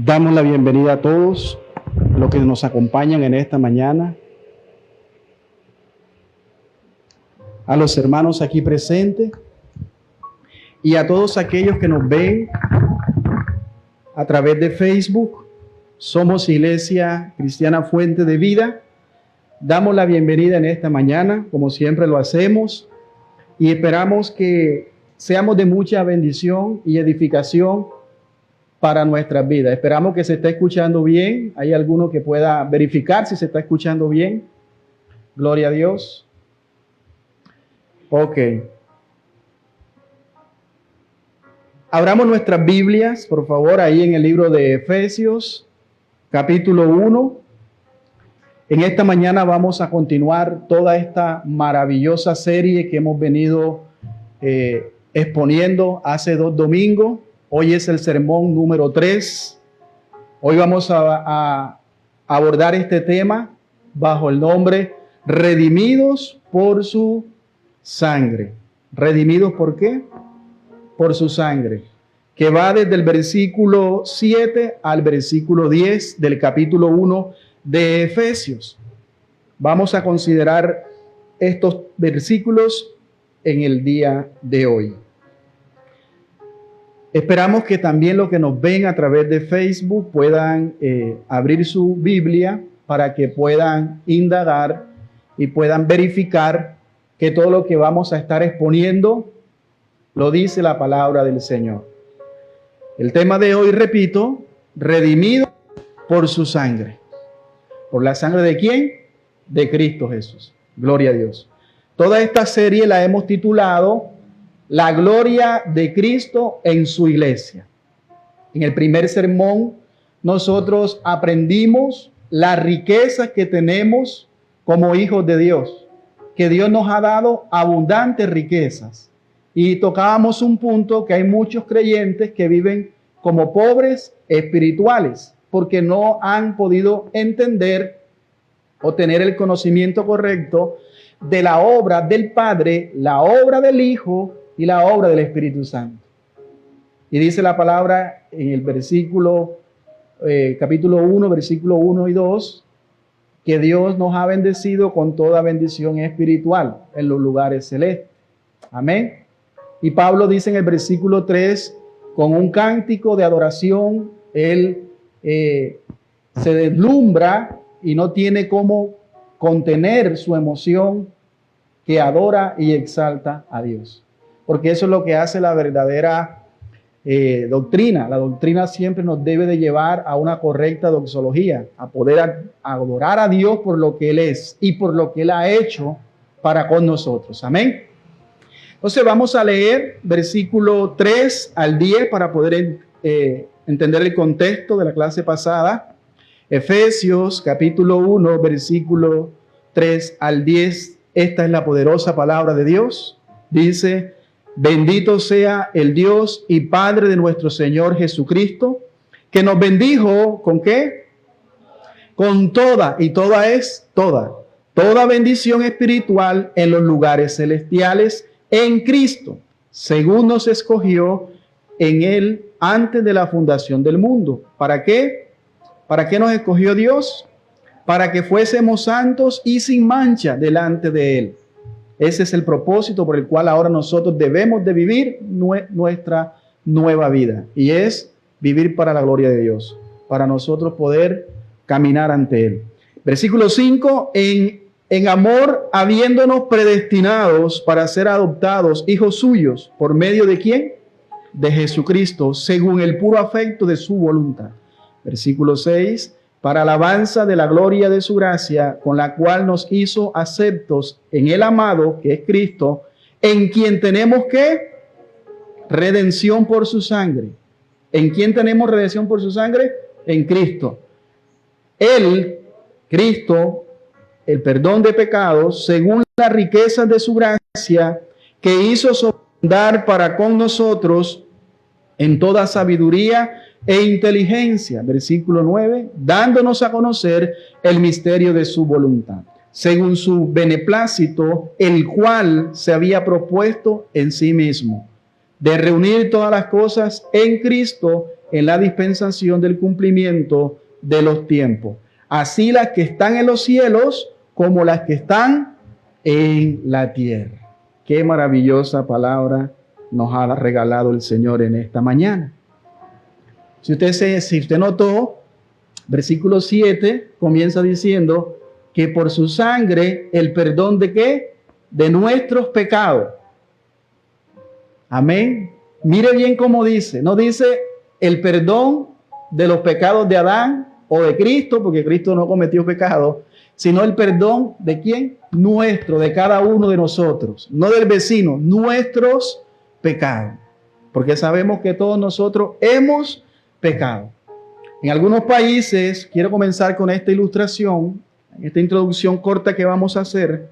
Damos la bienvenida a todos los que nos acompañan en esta mañana, a los hermanos aquí presentes y a todos aquellos que nos ven a través de Facebook. Somos Iglesia Cristiana Fuente de Vida. Damos la bienvenida en esta mañana, como siempre lo hacemos, y esperamos que seamos de mucha bendición y edificación para nuestras vidas. Esperamos que se esté escuchando bien. ¿Hay alguno que pueda verificar si se está escuchando bien? Gloria a Dios. Ok. Abramos nuestras Biblias, por favor, ahí en el libro de Efesios, capítulo 1. En esta mañana vamos a continuar toda esta maravillosa serie que hemos venido exponiendo hace 2 domingos. Hoy es el sermón número 3. Hoy vamos a abordar este tema bajo el nombre Redimidos por su sangre. ¿Redimidos por qué? Por su sangre. Que va desde el versículo 7 al versículo 10 del capítulo 1 de Efesios. Vamos a considerar estos versículos en el día de hoy. Esperamos que también los que nos ven a través de Facebook puedan abrir su Biblia para que puedan indagar y puedan verificar que todo lo que vamos a estar exponiendo lo dice la palabra del Señor. El tema de hoy, repito, redimido por su sangre. ¿Por la sangre de quién? De Cristo Jesús. Gloria a Dios. Toda esta serie la hemos titulado La gloria de Cristo en su iglesia. En el primer sermón nosotros aprendimos las riquezas que tenemos como hijos de Dios, que Dios nos ha dado abundantes riquezas. Y tocábamos un punto que hay muchos creyentes que viven como pobres espirituales, porque no han podido entender o tener el conocimiento correcto de la obra del Padre, la obra del Hijo y la obra del Espíritu Santo. Y dice la palabra en el versículo, capítulo 1, versículo 1 y 2, que Dios nos ha bendecido con toda bendición espiritual en los lugares celestes. Amén. Y Pablo dice en el versículo 3, con un cántico de adoración, él se deslumbra y no tiene cómo contener su emoción, que adora y exalta a Dios. Porque eso es lo que hace la verdadera doctrina. La doctrina siempre nos debe de llevar a una correcta doxología, a poder adorar a Dios por lo que Él es y por lo que Él ha hecho para con nosotros. Amén. Entonces vamos a leer versículo 3 al 10 para poder entender el contexto de la clase pasada. Efesios capítulo 1, versículo 3 al 10. Esta es la poderosa palabra de Dios. Dice: bendito sea el Dios y Padre de nuestro Señor Jesucristo, que nos bendijo, ¿con qué? Con toda, y toda es toda bendición espiritual en los lugares celestiales en Cristo, según nos escogió en Él antes de la fundación del mundo. ¿Para qué? ¿Para qué nos escogió Dios? Para que fuésemos santos y sin mancha delante de Él. Ese es el propósito por el cual ahora nosotros debemos de vivir nuestra nueva vida. Y es vivir para la gloria de Dios, para nosotros poder caminar ante Él. Versículo 5, en amor, habiéndonos predestinados para ser adoptados hijos suyos, ¿por medio de quién? De Jesucristo, según el puro afecto de su voluntad. Versículo 6, para alabanza de la gloria de su gracia, con la cual nos hizo aceptos en el amado, que es Cristo, en quien tenemos ¿qué? Redención por su sangre. ¿En quién tenemos redención por su sangre? En Cristo. Él, Cristo, el perdón de pecados, según las riquezas de su gracia, que hizo sobreabundar para con nosotros en toda sabiduría e inteligencia. Versículo 9, dándonos a conocer el misterio de su voluntad, según su beneplácito, el cual se había propuesto en sí mismo, de reunir todas las cosas en Cristo, en la dispensación del cumplimiento de los tiempos. Así las que están en los cielos como las que están en la tierra. Qué maravillosa palabra nos ha regalado el Señor en esta mañana. Si usted notó, versículo 7 comienza diciendo que por su sangre el perdón de ¿qué? De nuestros pecados. Amén. Mire bien cómo dice. No dice el perdón de los pecados de Adán o de Cristo, porque Cristo no cometió pecado, sino el perdón de ¿quién? Nuestro, de cada uno de nosotros. No del vecino, nuestros pecados. Porque sabemos que todos nosotros hemos pecado. En algunos países, quiero comenzar con esta ilustración, esta introducción corta que vamos a hacer.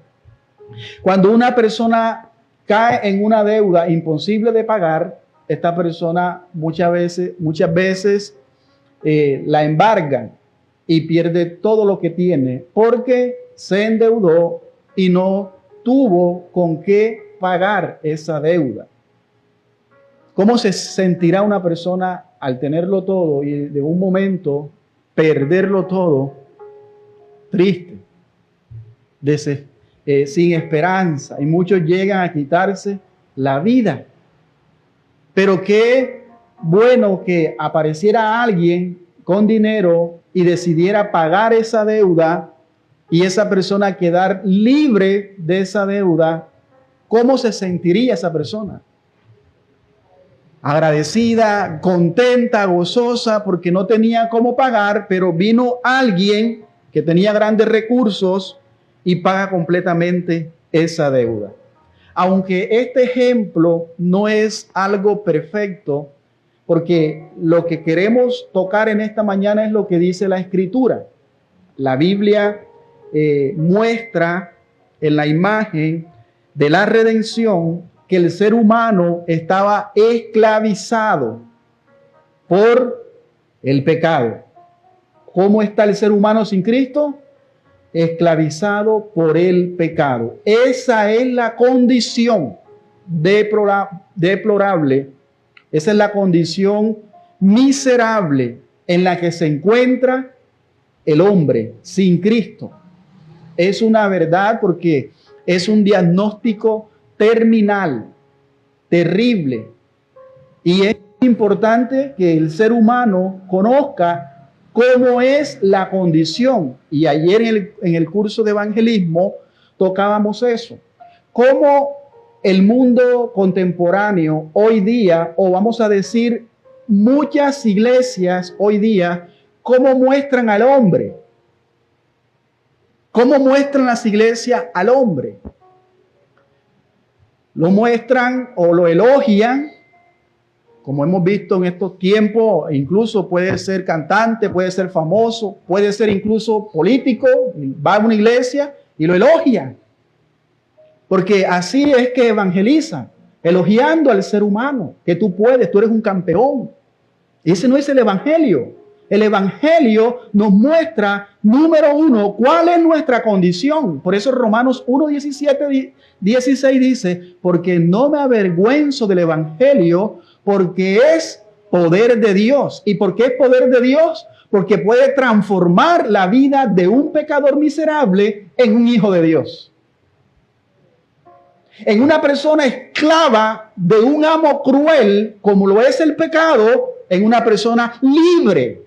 Cuando una persona cae en una deuda imposible de pagar, esta persona muchas veces la embargan y pierde todo lo que tiene porque se endeudó y no tuvo con qué pagar esa deuda. ¿Cómo se sentirá una persona al tenerlo todo y de un momento perderlo todo? Triste, sin esperanza, y muchos llegan a quitarse la vida. Pero qué bueno que apareciera alguien con dinero y decidiera pagar esa deuda y esa persona quedar libre de esa deuda. ¿Cómo se sentiría esa persona? Agradecida, contenta, gozosa, porque no tenía cómo pagar, pero vino alguien que tenía grandes recursos y paga completamente esa deuda. Aunque este ejemplo no es algo perfecto, porque lo que queremos tocar en esta mañana es lo que dice la Escritura. La Biblia muestra en la imagen de la redención que el ser humano estaba esclavizado por el pecado. ¿Cómo está el ser humano sin Cristo? Esclavizado por el pecado. Esa es la condición deplorable. Esa es la condición miserable en la que se encuentra el hombre sin Cristo. Es una verdad porque es un diagnóstico terminal, terrible. Y es importante que el ser humano conozca cómo es la condición. Y ayer en el curso de evangelismo tocábamos eso. Cómo el mundo contemporáneo hoy día, o vamos a decir muchas iglesias hoy día, cómo muestran al hombre. ¿Cómo muestran las iglesias al hombre? Lo muestran o lo elogian, como hemos visto en estos tiempos. Incluso puede ser cantante, puede ser famoso, puede ser incluso político, va a una iglesia y lo elogia. Porque así es que evangelizan, elogiando al ser humano, que tú puedes, tú eres un campeón. Ese no es el evangelio. El evangelio nos muestra, número uno, cuál es nuestra condición. Por eso Romanos 1:16 dice, porque no me avergüenzo del evangelio, porque es poder de Dios. ¿Y por qué es poder de Dios? Porque puede transformar la vida de un pecador miserable en un hijo de Dios. En una persona esclava de un amo cruel, como lo es el pecado, en una persona libre,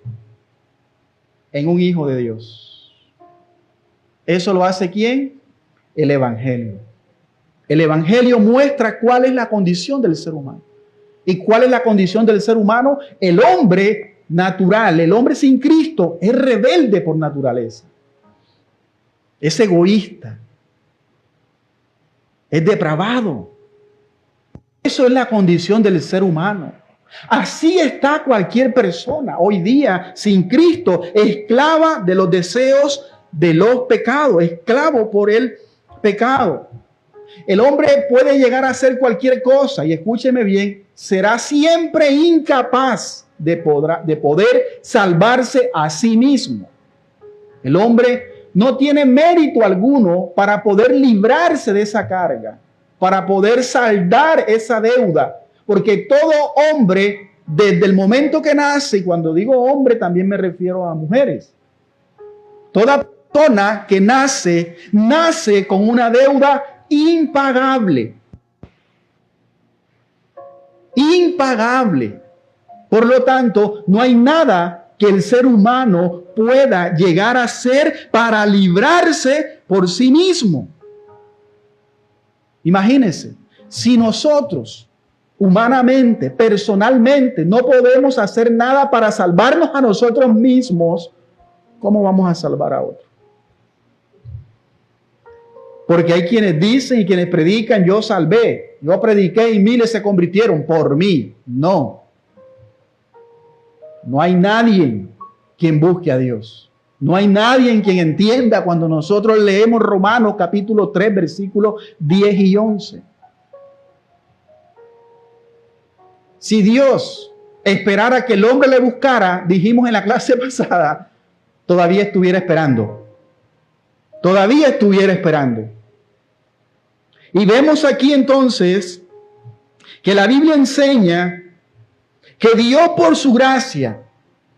en un hijo de Dios. ¿Eso lo hace quién? El evangelio. El evangelio muestra cuál es la condición del ser humano. ¿Y cuál es la condición del ser humano? El hombre natural, el hombre sin Cristo, es rebelde por naturaleza. Es egoísta. Es depravado. Eso es la condición del ser humano. Así está cualquier persona hoy día sin Cristo, esclava de los deseos de los pecados, esclavo por el pecado. El hombre puede llegar a hacer cualquier cosa, y escúcheme bien, será siempre incapaz de poder salvarse a sí mismo. El hombre no tiene mérito alguno para poder librarse de esa carga, para poder saldar esa deuda, porque todo hombre desde el momento que nace, y cuando digo hombre también me refiero a mujeres. Toda persona que nace con una deuda impagable. Impagable. Por lo tanto, no hay nada que el ser humano pueda llegar a hacer para librarse por sí mismo. Imagínense, si nosotros humanamente, personalmente, no podemos hacer nada para salvarnos a nosotros mismos, ¿cómo vamos a salvar a otros? Porque hay quienes dicen y quienes predican, yo salvé, yo prediqué y miles se convirtieron por mí. No. No hay nadie quien busque a Dios. No hay nadie en quien entienda cuando nosotros leemos Romanos capítulo 3, versículos 10 y 11. Si Dios esperara que el hombre le buscara, dijimos en la clase pasada, todavía estuviera esperando. Todavía estuviera esperando. Y vemos aquí entonces que la Biblia enseña que Dios por su gracia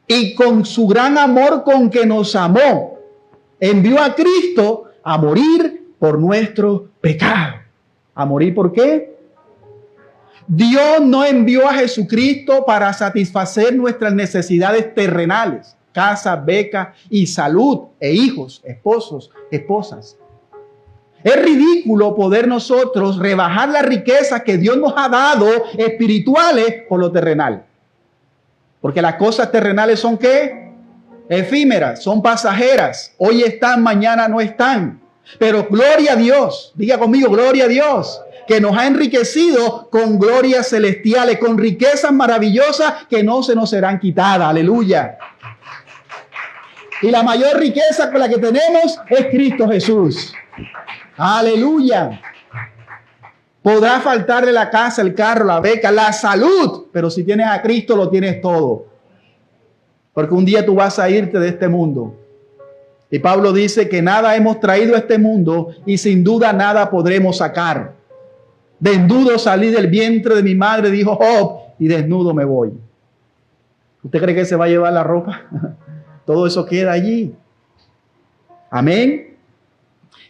y con su gran amor con que nos amó, envió a Cristo a morir por nuestro pecado. ¿A morir por qué? Dios no envió a Jesucristo para satisfacer nuestras necesidades terrenales, casa, beca y salud, e hijos, esposos, esposas. Es ridículo poder nosotros rebajar la riqueza que Dios nos ha dado espirituales por lo terrenal. Porque las cosas terrenales son ¿qué? Efímeras, son pasajeras. Hoy están, mañana no están. Pero gloria a Dios, diga conmigo, gloria a Dios, que nos ha enriquecido con glorias celestiales, con riquezas maravillosas que no se nos serán quitadas. Aleluya. Y la mayor riqueza con la que tenemos es Cristo Jesús. Aleluya. Podrá faltarle la casa, el carro, la beca, la salud, pero si tienes a Cristo lo tienes todo. Porque un día tú vas a irte de este mundo. Y Pablo dice que nada hemos traído a este mundo y sin duda nada podremos sacar. Desnudo salí del vientre de mi madre, dijo Job, y desnudo me voy. ¿Usted cree que se va a llevar la ropa? Todo eso queda allí. Amén.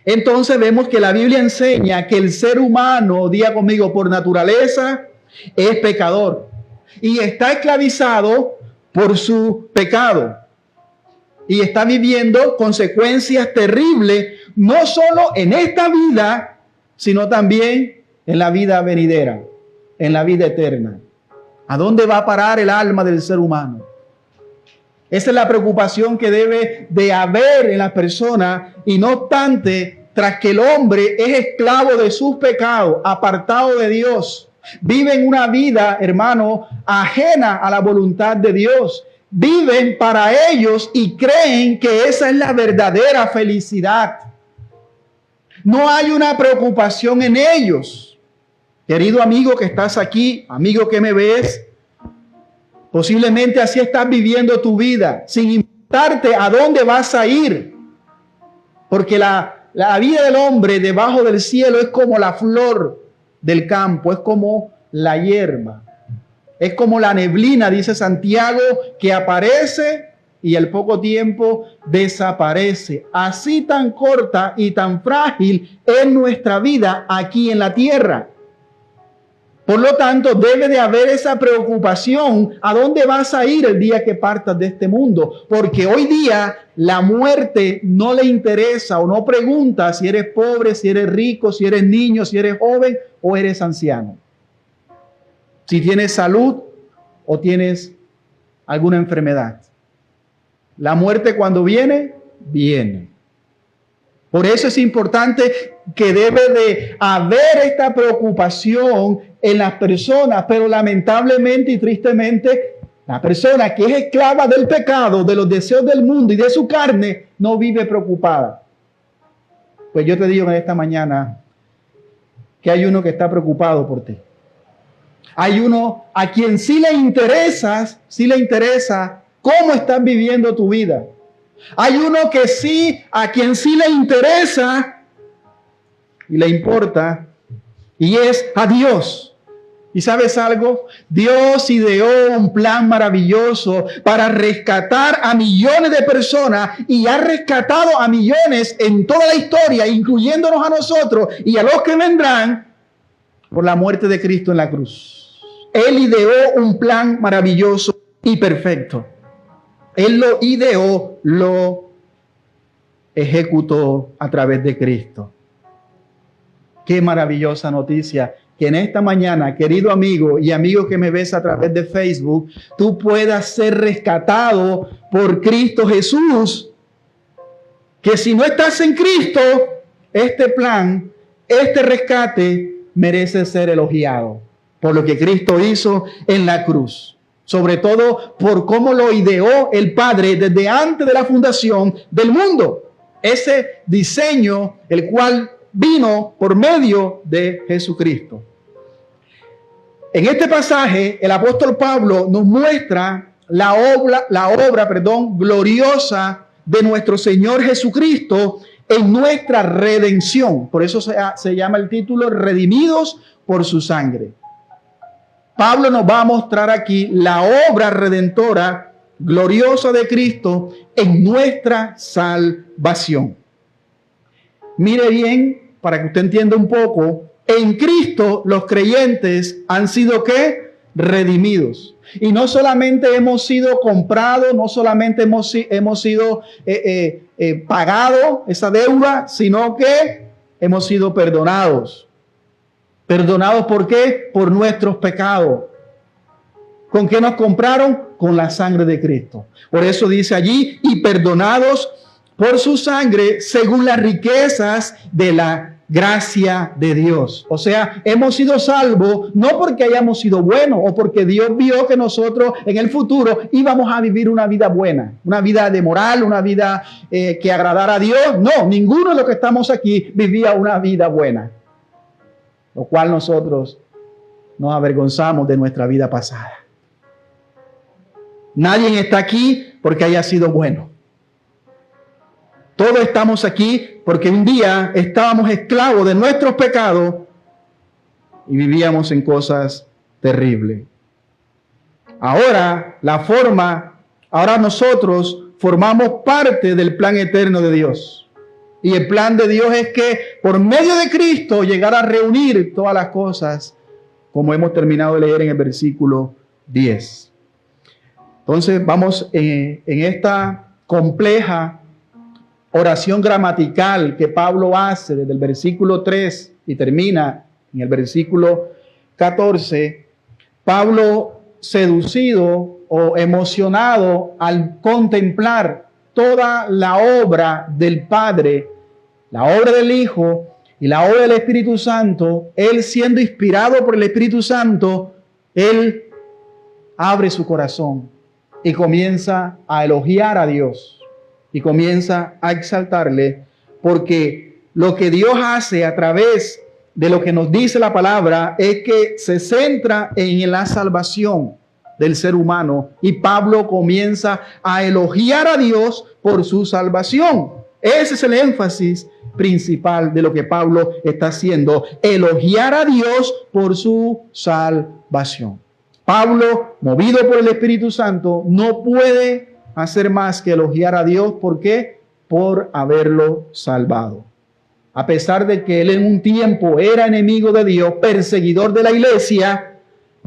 Entonces vemos que la Biblia enseña que el ser humano, diga conmigo, por naturaleza es pecador y está esclavizado por su pecado y está viviendo consecuencias terribles, no solo en esta vida, sino también en la vida venidera, en la vida eterna. ¿A dónde va a parar el alma del ser humano? Esa es la preocupación que debe de haber en la persona, y no obstante, tras que el hombre es esclavo de sus pecados, apartado de Dios, viven una vida, hermano, ajena a la voluntad de Dios. Viven para ellos y creen que esa es la verdadera felicidad. No hay una preocupación en ellos. Querido amigo que estás aquí, amigo que me ves, posiblemente así estás viviendo tu vida, sin importarte a dónde vas a ir. Porque la vida del hombre debajo del cielo es como la flor del campo, es como la hierba. Es como la neblina, dice Santiago, que aparece y al poco tiempo desaparece. Así tan corta y tan frágil es nuestra vida aquí en la tierra. Por lo tanto, debe de haber esa preocupación. ¿A dónde vas a ir el día que partas de este mundo? Porque hoy día la muerte no le interesa o no pregunta si eres pobre, si eres rico, si eres niño, si eres joven o eres anciano. Si tienes salud o tienes alguna enfermedad. La muerte cuando viene, viene. Por eso es importante que debe de haber esta preocupación en las personas, pero lamentablemente y tristemente, la persona que es esclava del pecado, de los deseos del mundo y de su carne, no vive preocupada. Pues yo te digo en esta mañana que hay uno que está preocupado por ti. Hay uno a quien sí le interesa cómo estás viviendo tu vida. Hay uno que sí, a quien sí le interesa y le importa, y es a Dios. ¿Y sabes algo? Dios ideó un plan maravilloso para rescatar a millones de personas y ha rescatado a millones en toda la historia, incluyéndonos a nosotros y a los que vendrán por la muerte de Cristo en la cruz. Él ideó un plan maravilloso y perfecto. Él lo ideó, lo ejecutó a través de Cristo. Qué maravillosa noticia. Que en esta mañana, querido amigo y amigo que me ves a través de Facebook, tú puedas ser rescatado por Cristo Jesús. Que si no estás en Cristo, este plan, este rescate merece ser elogiado por lo que Cristo hizo en la cruz. Sobre todo por cómo lo ideó el Padre desde antes de la fundación del mundo. Ese diseño, el cual vino por medio de Jesucristo. En este pasaje, el apóstol Pablo nos muestra la obra gloriosa de nuestro Señor Jesucristo en nuestra redención. Por eso se llama el título Redimidos por su sangre. Pablo nos va a mostrar aquí la obra redentora gloriosa de Cristo en nuestra salvación. Mire bien, para que usted entienda un poco, en Cristo los creyentes han sido ¿qué? Redimidos. Y no solamente hemos sido comprados, no solamente hemos sido pagado esa deuda, sino que hemos sido perdonados. ¿Perdonados por qué? Por nuestros pecados. ¿Con qué nos compraron? Con la sangre de Cristo. Por eso dice allí, y perdonados por su sangre según las riquezas de la gracia de Dios. O sea, hemos sido salvos no porque hayamos sido buenos o porque Dios vio que nosotros en el futuro íbamos a vivir una vida buena, una vida de moral, una vida que agradara a Dios. No, ninguno de los que estamos aquí vivía una vida buena. Lo cual nosotros nos avergonzamos de nuestra vida pasada. Nadie está aquí porque haya sido bueno. Todos estamos aquí porque un día estábamos esclavos de nuestros pecados y vivíamos en cosas terribles. Ahora nosotros formamos parte del plan eterno de Dios. Y el plan de Dios es que por medio de Cristo llegar a reunir todas las cosas, como hemos terminado de leer en el versículo 10. Entonces vamos en esta compleja oración gramatical que Pablo hace desde el versículo 3 y termina en el versículo 14. Pablo, seducido o emocionado al contemplar toda la obra del Padre, la obra del Hijo y la obra del Espíritu Santo, él siendo inspirado por el Espíritu Santo, él abre su corazón y comienza a elogiar a Dios y comienza a exaltarle, porque lo que Dios hace a través de lo que nos dice la palabra es que se centra en la salvación del ser humano, y Pablo comienza a elogiar a Dios por su salvación. Ese es el énfasis principal de lo que Pablo está haciendo, elogiar a Dios por su salvación. Pablo, movido por el Espíritu Santo, no puede hacer más que elogiar a Dios. ¿Por qué? Por haberlo salvado. A pesar de que él en un tiempo era enemigo de Dios, perseguidor de la iglesia,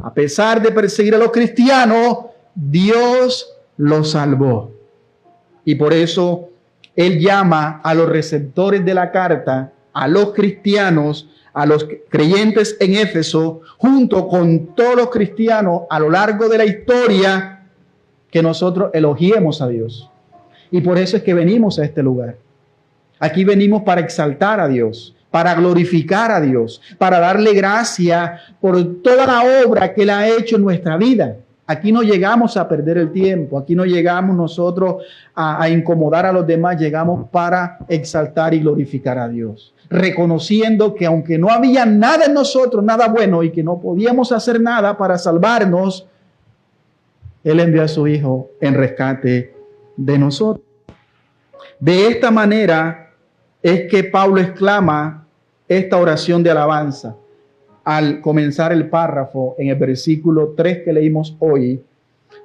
a pesar de perseguir a los cristianos, Dios lo salvó. Y por eso él llama a los receptores de la carta, a los cristianos, a los creyentes en Éfeso, junto con todos los cristianos a lo largo de la historia, que nosotros elogiemos a Dios. Y por eso es que venimos a este lugar. Aquí venimos para exaltar a Dios, para glorificar a Dios, para darle gracia por toda la obra que Él ha hecho en nuestra vida. Aquí no llegamos a perder el tiempo, aquí no llegamos nosotros a incomodar a los demás, llegamos para exaltar y glorificar a Dios, reconociendo que aunque no había nada en nosotros, nada bueno, y que no podíamos hacer nada para salvarnos, Él envió a su Hijo en rescate de nosotros. De esta manera es que Pablo exclama esta oración de alabanza. al comenzar el párrafo en el versículo 3 que leímos hoy,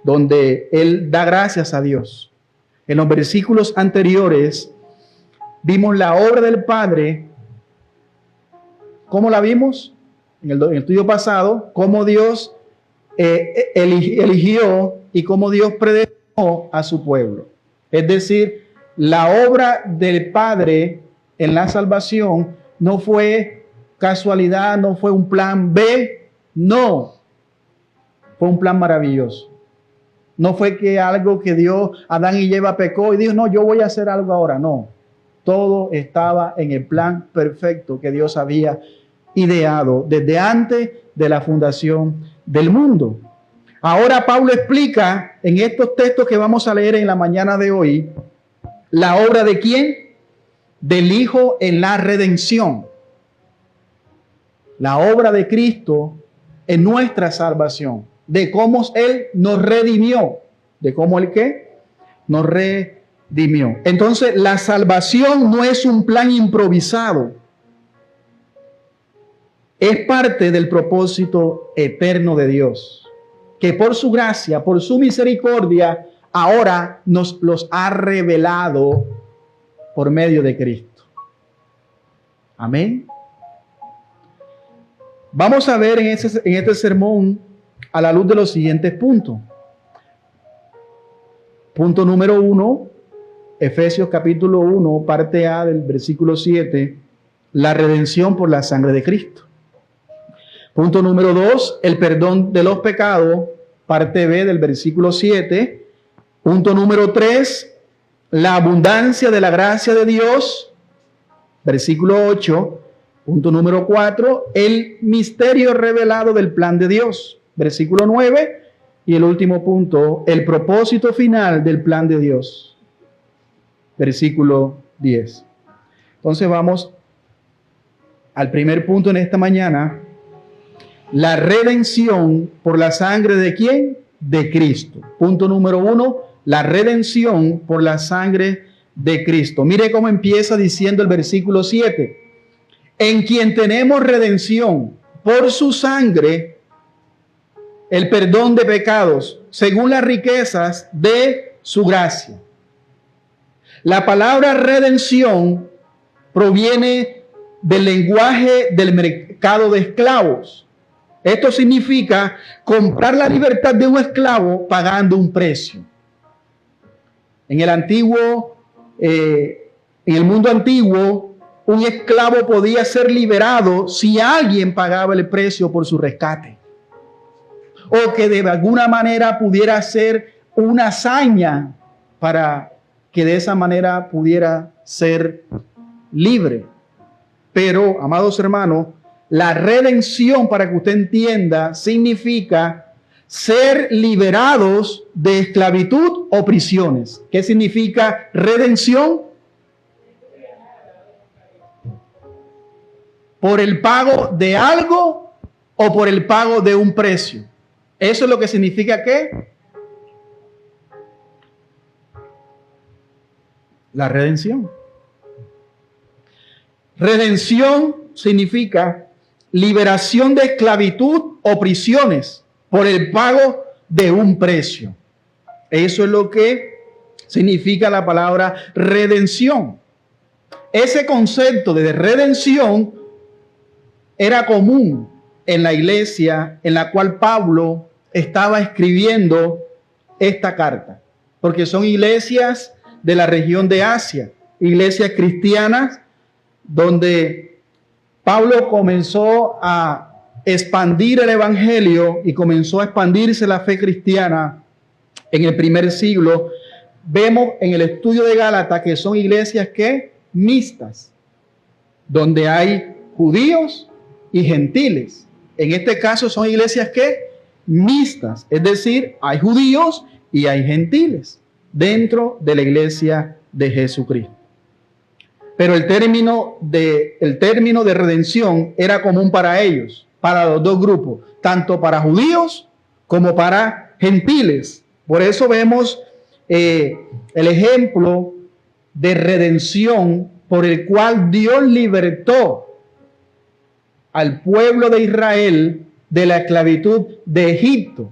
donde él da gracias a Dios. En los versículos anteriores vimos la obra del Padre. ¿Cómo la vimos? En el estudio pasado, cómo Dios eligió y cómo Dios predestinó a su pueblo. Es decir, la obra del Padre en la salvación no fue casualidad, no fue un plan B, no. Fue un plan maravilloso. No fue que algo que Dios, Adán y Eva pecó y dijo, no, yo voy a hacer algo ahora. No, todo estaba en el plan perfecto que Dios había ideado desde antes de la fundación del mundo. Ahora Pablo explica en estos textos que vamos a leer en la mañana de hoy, la obra de ¿quién? Del Hijo en la redención. La obra de Cristo en nuestra salvación. De cómo Él nos redimió. De cómo Él ¿qué? Nos redimió. Entonces, la salvación no es un plan improvisado. Es parte del propósito eterno de Dios, que por su gracia, por su misericordia, ahora nos los ha revelado por medio de Cristo. Amén. Vamos a ver en este sermón a la luz de los siguientes puntos. Punto número 1, Efesios capítulo 1, parte A del versículo 7, la redención por la sangre de Cristo. Punto número 2, el perdón de los pecados, parte B del versículo 7. Punto número 3, la abundancia de la gracia de Dios, versículo 8. Punto número 4, el misterio revelado del plan de Dios, versículo 9. Y el último punto, el propósito final del plan de Dios, versículo 10. Entonces vamos al primer punto en esta mañana. La redención por la sangre ¿de quién? De Cristo. Punto número 1, la redención por la sangre de Cristo. Mire cómo empieza diciendo el versículo 7. En quien tenemos redención por su sangre, el perdón de pecados, según las riquezas de su gracia. La palabra redención proviene del lenguaje del mercado de esclavos. Esto significa comprar la libertad de un esclavo pagando un precio. En el mundo antiguo, un esclavo podía ser liberado si alguien pagaba el precio por su rescate. O que de alguna manera pudiera hacer una hazaña para que de esa manera pudiera ser libre. Pero, amados hermanos, la redención, para que usted entienda, significa ser liberados de esclavitud o prisiones. ¿Qué significa redención? ¿Por el pago de algo o por el pago de un precio? ¿Eso es lo que significa qué? La redención. Redención significa liberación de esclavitud o prisiones por el pago de un precio. Eso es lo que significa la palabra redención. Ese concepto de redención era común en la iglesia en la cual Pablo estaba escribiendo esta carta, porque son iglesias de la región de Asia, iglesias cristianas donde Pablo comenzó a expandir el evangelio y comenzó a expandirse la fe cristiana en el primer siglo. Vemos en el estudio de Gálatas que son iglesias que mixtas, donde hay judíos y gentiles. En este caso son iglesias que mixtas, es decir, hay judíos y hay gentiles dentro de la iglesia de Jesucristo. Pero el término de redención era común para ellos, para los dos grupos, tanto para judíos como para gentiles. Por eso vemos el ejemplo de redención por el cual Dios libertó al pueblo de Israel de la esclavitud de Egipto.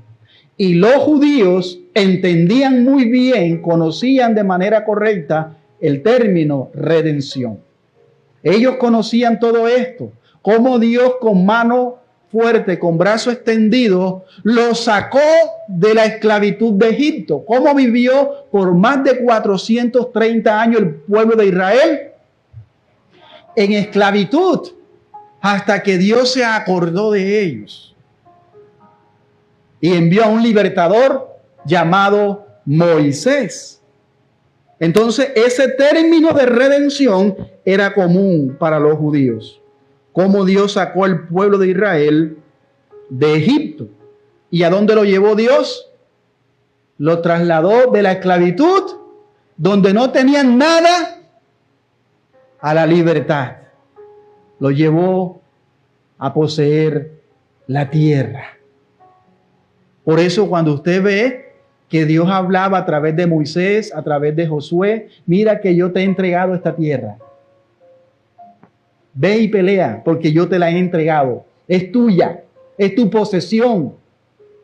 Y los judíos entendían muy bien, conocían de manera correcta el término redención. Ellos conocían todo esto, cómo Dios con mano fuerte, con brazo extendido, los sacó de la esclavitud de Egipto. Cómo vivió por más de 430 años el pueblo de Israel en esclavitud, hasta que Dios se acordó de ellos y envió a un libertador llamado Moisés. Entonces, ese término de redención era común para los judíos. Cómo Dios sacó al pueblo de Israel de Egipto. ¿Y a dónde lo llevó Dios? Lo trasladó de la esclavitud, donde no tenían nada, a la libertad. Lo llevó a poseer la tierra. Por eso cuando usted ve que Dios hablaba a través de Moisés, a través de Josué, mira que yo te he entregado esta tierra. Ve y pelea, porque yo te la he entregado. Es tuya, es tu posesión.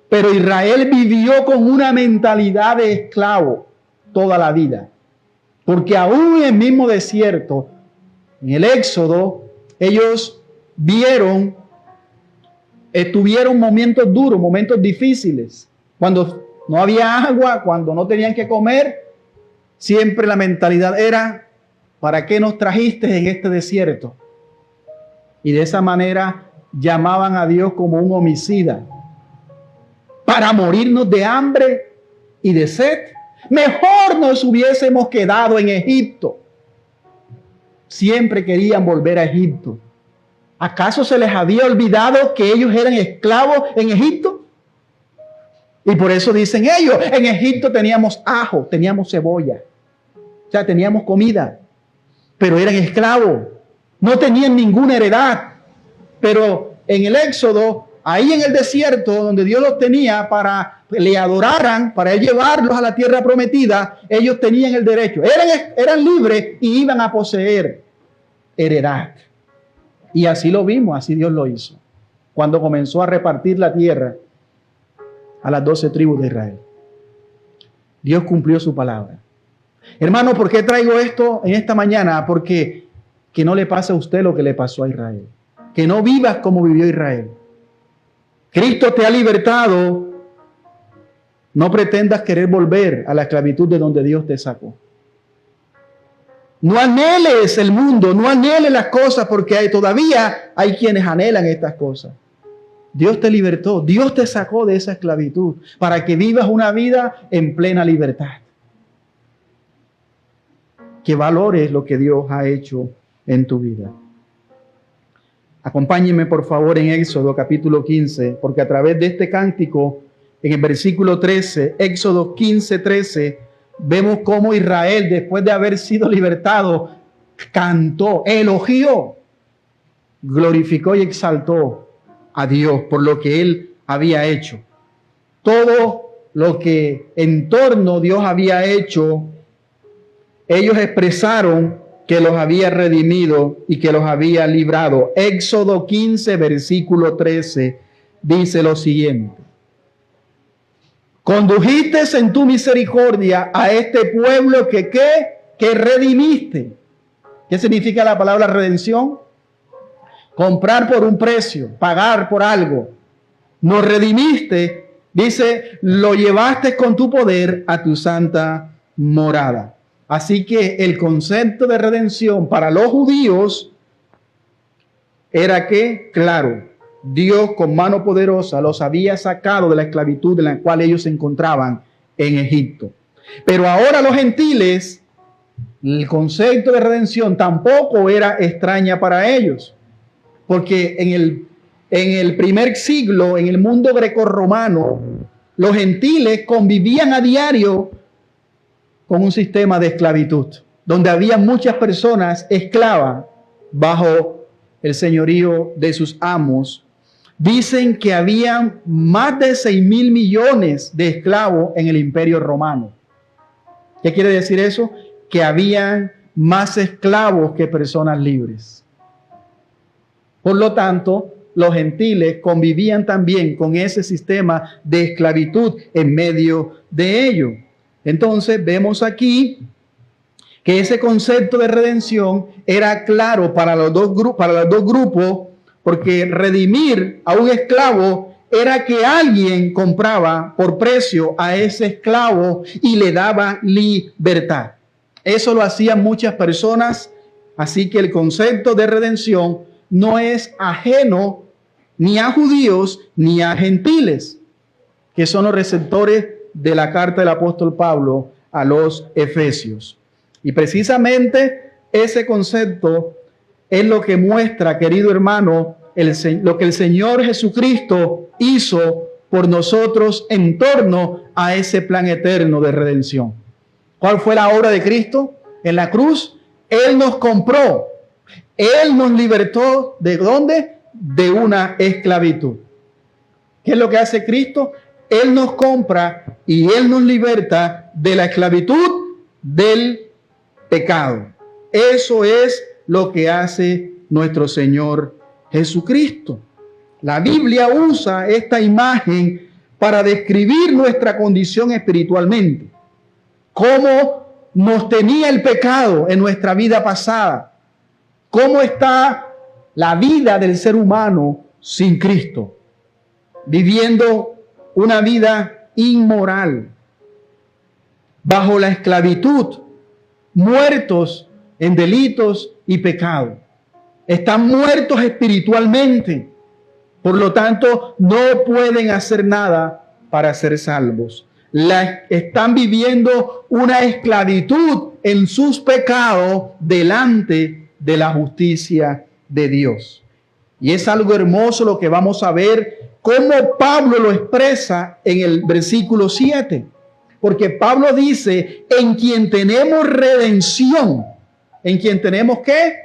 Pero Israel vivió con una mentalidad de esclavo toda la vida. Porque aún en el mismo desierto, en el Éxodo, ellos tuvieron momentos duros, momentos difíciles. Cuando no había agua, cuando no tenían que comer, siempre la mentalidad era, ¿para qué nos trajiste en este desierto? Y de esa manera llamaban a Dios como un homicida. Para morirnos de hambre y de sed, mejor nos hubiésemos quedado en Egipto. Siempre querían volver a Egipto. ¿Acaso se les había olvidado que ellos eran esclavos en Egipto? Y por eso dicen ellos, en Egipto teníamos ajo, teníamos cebolla, o sea, teníamos comida, pero eran esclavos, no tenían ninguna heredad. Pero en el Éxodo, ahí en el desierto, donde Dios los tenía para que le adoraran, para él llevarlos a la tierra prometida, ellos tenían el derecho, eran libres y iban a poseer heredad. Y así lo vimos, así Dios lo hizo, cuando comenzó a repartir la tierra a las 12 tribus de Israel. Dios cumplió su palabra. Hermano, ¿por qué traigo esto en esta mañana? Porque que no le pase a usted lo que le pasó a Israel. Que no vivas como vivió Israel. Cristo te ha libertado. No pretendas querer volver a la esclavitud de donde Dios te sacó. No anheles el mundo, no anheles las cosas, porque todavía hay quienes anhelan estas cosas. Dios te libertó, Dios te sacó de esa esclavitud para que vivas una vida en plena libertad. Que valores lo que Dios ha hecho en tu vida. Acompáñenme por favor en Éxodo capítulo 15, porque a través de este cántico, en el versículo 13, Éxodo 15, 13, vemos cómo Israel, después de haber sido libertado, cantó, elogió, glorificó y exaltó a Dios por lo que Él había hecho. Todo lo que en torno Dios había hecho, ellos expresaron que los había redimido y que los había librado. Éxodo 15, versículo 13, dice lo siguiente. Condujiste en tu misericordia a este pueblo que redimiste. ¿Qué significa la palabra redención? Comprar por un precio, pagar por algo. Nos redimiste, dice, lo llevaste con tu poder a tu santa morada. Así que el concepto de redención para los judíos era que, claro, Dios con mano poderosa los había sacado de la esclavitud en la cual ellos se encontraban en Egipto. Pero ahora los gentiles, el concepto de redención tampoco era extraña para ellos. Porque en el primer siglo, en el mundo grecorromano, los gentiles convivían a diario con un sistema de esclavitud, donde había muchas personas esclavas bajo el señorío de sus amos. Dicen que había más de 6.000 millones de esclavos en el Imperio Romano. ¿Qué quiere decir eso? Que habían más esclavos que personas libres. Por lo tanto, los gentiles convivían también con ese sistema de esclavitud en medio de ello. Entonces vemos aquí que ese concepto de redención era claro para los dos grupos, porque redimir a un esclavo era que alguien compraba por precio a ese esclavo y le daba libertad. Eso lo hacían muchas personas, así que el concepto de redención no es ajeno ni a judíos ni a gentiles, que son los receptores de la carta del apóstol Pablo a los Efesios. Y precisamente ese concepto es lo que muestra, querido hermano, lo que el Señor Jesucristo hizo por nosotros en torno a ese plan eterno de redención. ¿Cuál fue la obra de Cristo en la cruz? Él nos compró. Él nos libertó. ¿De dónde? De una esclavitud. ¿Qué es lo que hace Cristo? Él nos compra y Él nos liberta de la esclavitud del pecado. Eso es lo que hace nuestro Señor Jesucristo. La Biblia usa esta imagen para describir nuestra condición espiritualmente. Cómo nos tenía el pecado en nuestra vida pasada. Cómo está la vida del ser humano sin Cristo. Viviendo una vida inmoral. Bajo la esclavitud. Muertos en delitos y pecados. Están muertos espiritualmente. Por lo tanto, no pueden hacer nada para ser salvos. Están viviendo una esclavitud en sus pecados delante de la justicia de Dios. Y es algo hermoso lo que vamos a ver, cómo Pablo lo expresa en el versículo 7. Porque Pablo dice, en quien tenemos redención. ¿En quien tenemos qué?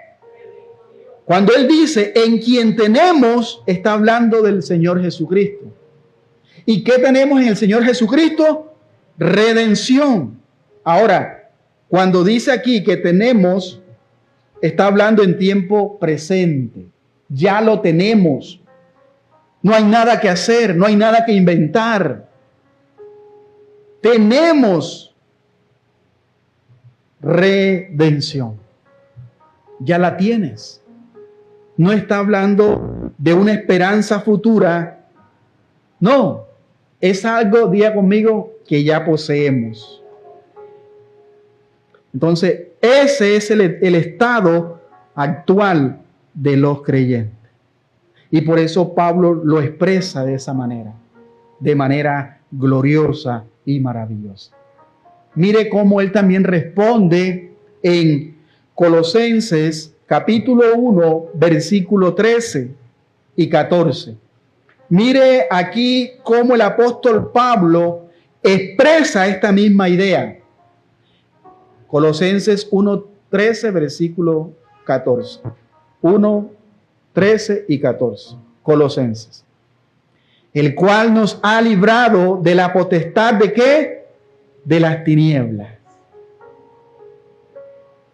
Cuando él dice, en quien tenemos, está hablando del Señor Jesucristo. ¿Y qué tenemos en el Señor Jesucristo? Redención. Ahora, cuando dice aquí que tenemos, está hablando en tiempo presente. Ya lo tenemos. No hay nada que hacer, no hay nada que inventar. Tenemos redención. Ya la tienes. No está hablando de una esperanza futura. No, es algo, diga conmigo, que ya poseemos. Entonces, ese es el estado actual de los creyentes. Y por eso Pablo lo expresa de esa manera, de manera gloriosa y maravillosa. Mire cómo él también responde en Colosenses capítulo 1, versículo 13 y 14. Mire aquí cómo el apóstol Pablo expresa esta misma idea. Colosenses 1, 13, versículo 14. 1, 13 y 14. Colosenses. El cual nos ha librado de la potestad de ¿qué? De las tinieblas.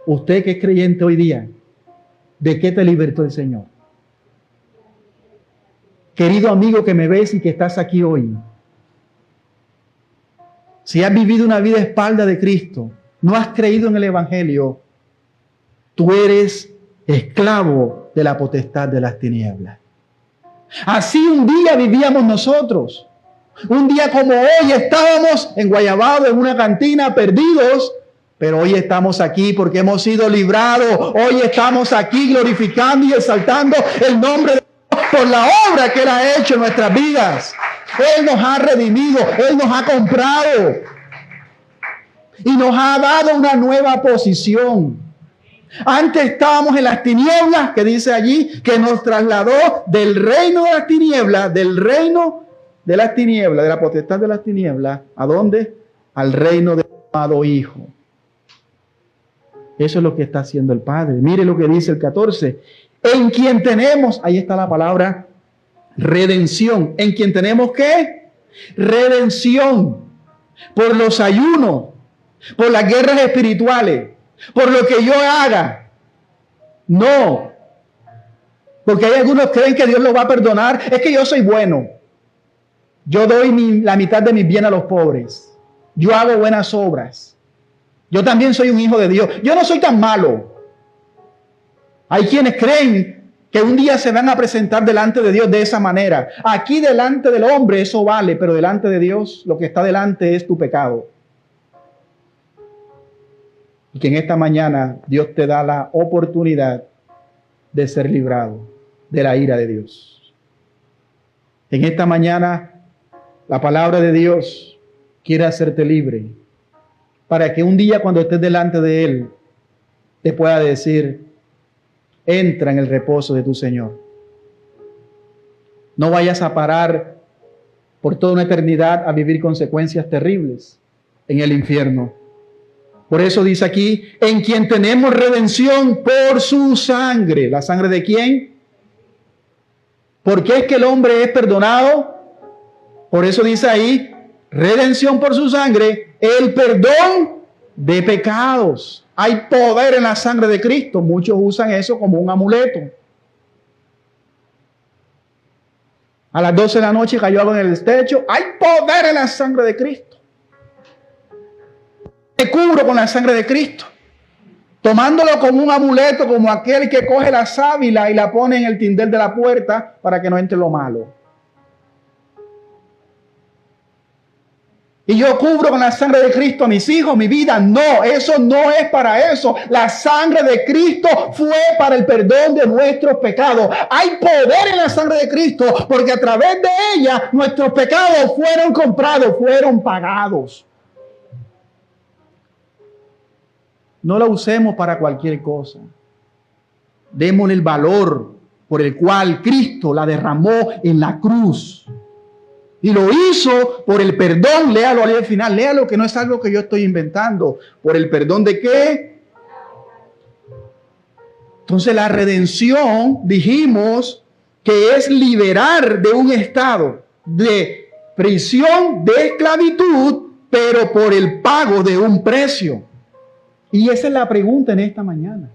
Usted que es creyente hoy día, ¿de qué te libertó el Señor? Querido amigo que me ves y que estás aquí hoy, si has vivido una vida a espalda de Cristo, no has creído en el Evangelio, tú eres esclavo de la potestad de las tinieblas. Así un día vivíamos nosotros. Un día como hoy estábamos en Guayabado, en una cantina, perdidos, pero hoy estamos aquí porque hemos sido librados. Hoy estamos aquí glorificando y exaltando el nombre de Dios por la obra que Él ha hecho en nuestras vidas. Él nos ha redimido, Él nos ha comprado y nos ha dado una nueva posición. Antes estábamos en las tinieblas, que dice allí, que nos trasladó del reino de las tinieblas, del reino de las tinieblas, de la potestad de las tinieblas, ¿a dónde? Al reino del amado Hijo. Eso es lo que está haciendo el Padre. Mire lo que dice el 14. En quien tenemos, ahí está la palabra, redención. En quien tenemos ¿qué? Redención. Por los ayunos, por las guerras espirituales, por lo que yo haga. No. Porque hay algunos que creen que Dios lo va a perdonar. Es que yo soy bueno. Yo doy la mitad de mis bienes a los pobres. Yo hago buenas obras. Yo también soy un hijo de Dios. Yo no soy tan malo. Hay quienes creen que un día se van a presentar delante de Dios de esa manera. Aquí delante del hombre eso vale, pero delante de Dios lo que está delante es tu pecado. Y que en esta mañana Dios te da la oportunidad de ser librado de la ira de Dios. En esta mañana la palabra de Dios quiere hacerte libre para que un día cuando estés delante de Él te pueda decir: entra en el reposo de tu Señor. No vayas a parar por toda una eternidad a vivir consecuencias terribles en el infierno. Por eso dice aquí, en quien tenemos redención por su sangre. ¿La sangre de quién? ¿Por qué es que el hombre es perdonado? Por eso dice ahí, redención por su sangre, el perdón de pecados. Hay poder en la sangre de Cristo. Muchos usan eso como un amuleto. A las 12 de la noche cayó algo en el techo. Hay poder en la sangre de Cristo. Me cubro con la sangre de Cristo, tomándolo como un amuleto, como aquel que coge la sábila y la pone en el tindel de la puerta para que no entre lo malo. Y yo cubro con la sangre de Cristo a mis hijos, mi vida. No, eso no es para eso. La sangre de Cristo fue para el perdón de nuestros pecados. Hay poder en la sangre de Cristo, porque a través de ella nuestros pecados fueron comprados, fueron pagados. No la usemos para cualquier cosa. Démosle el valor por el cual Cristo la derramó en la cruz. Y lo hizo por el perdón. Léalo al final. Léalo, que no es algo que yo estoy inventando. ¿Por el perdón de qué? Entonces la redención, dijimos, que es liberar de un estado de prisión, de esclavitud, pero por el pago de un precio. Y esa es la pregunta en esta mañana.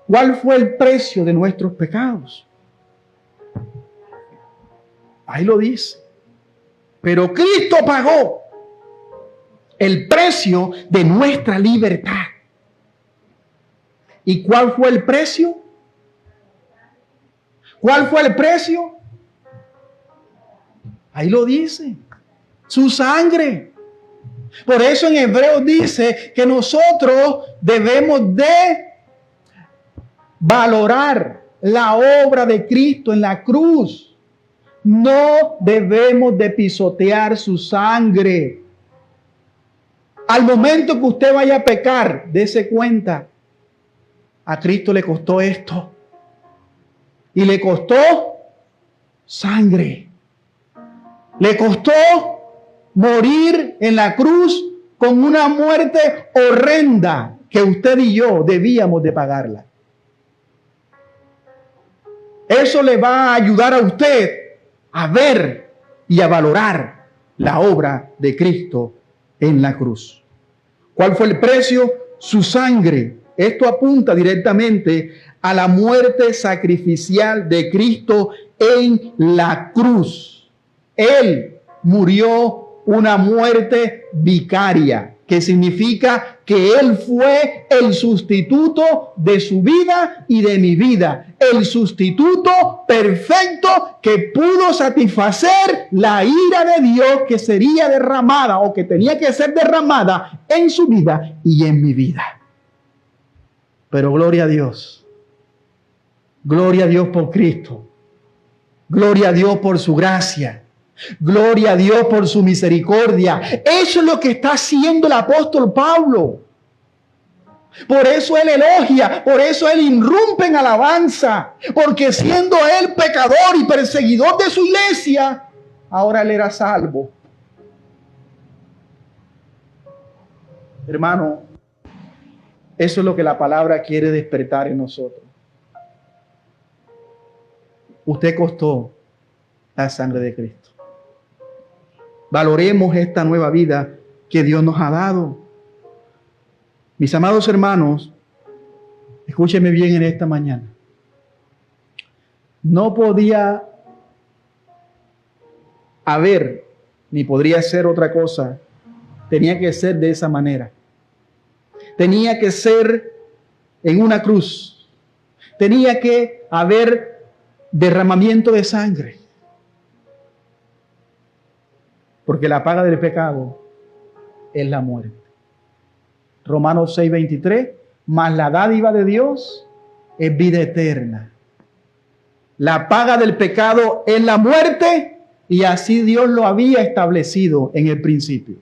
¿Cuál fue el precio de nuestros pecados? Ahí lo dice. Pero Cristo pagó el precio de nuestra libertad. ¿Y cuál fue el precio? ¿Cuál fue el precio? Ahí lo dice. Su sangre. Por eso en Hebreos dice que nosotros debemos de valorar la obra de Cristo en la cruz. No debemos de pisotear su sangre. Al momento que usted vaya a pecar, dése cuenta, a Cristo le costó esto. Y le costó sangre. Le costó morir en la cruz con una muerte horrenda que usted y yo debíamos de pagarla. Eso le va a ayudar a usted a ver y a valorar la obra de Cristo en la cruz. ¿Cuál fue el precio? Su sangre. Esto apunta directamente a la muerte sacrificial de Cristo en la cruz. Él murió una muerte vicaria, que significa que Él fue el sustituto de su vida y de mi vida. El sustituto perfecto que pudo satisfacer la ira de Dios que sería derramada o que tenía que ser derramada en su vida y en mi vida. Pero gloria a Dios. Gloria a Dios por Cristo. Gloria a Dios por su gracia. Gloria a Dios por su misericordia. Eso es lo que está haciendo el apóstol Pablo. Por eso él elogia, por eso él irrumpe en alabanza, porque siendo él pecador y perseguidor de su iglesia, ahora él era salvo. Hermano, eso es lo que la palabra quiere despertar en nosotros. Usted costó la sangre de Cristo. Valoremos esta nueva vida que Dios nos ha dado. Mis amados hermanos, escúcheme bien en esta mañana. No podía haber, ni podría ser otra cosa. Tenía que ser de esa manera. Tenía que ser en una cruz. Tenía que haber derramamiento de sangre. Porque la paga del pecado es la muerte. Romanos 6:23, mas la dádiva de Dios es vida eterna. La paga del pecado es la muerte, y así Dios lo había establecido en el principio.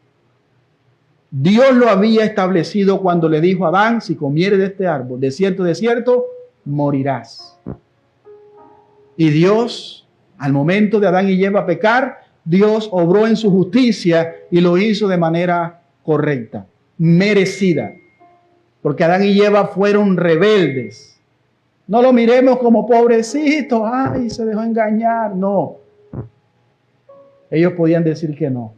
Dios lo había establecido cuando le dijo a Adán: si comieres de este árbol, de cierto, morirás. Y Dios, al momento de Adán y Eva pecar, Dios obró en su justicia y lo hizo de manera correcta, merecida. Porque Adán y Eva fueron rebeldes. No lo miremos como pobrecito, ay, se dejó engañar. No. Ellos podían decir que no,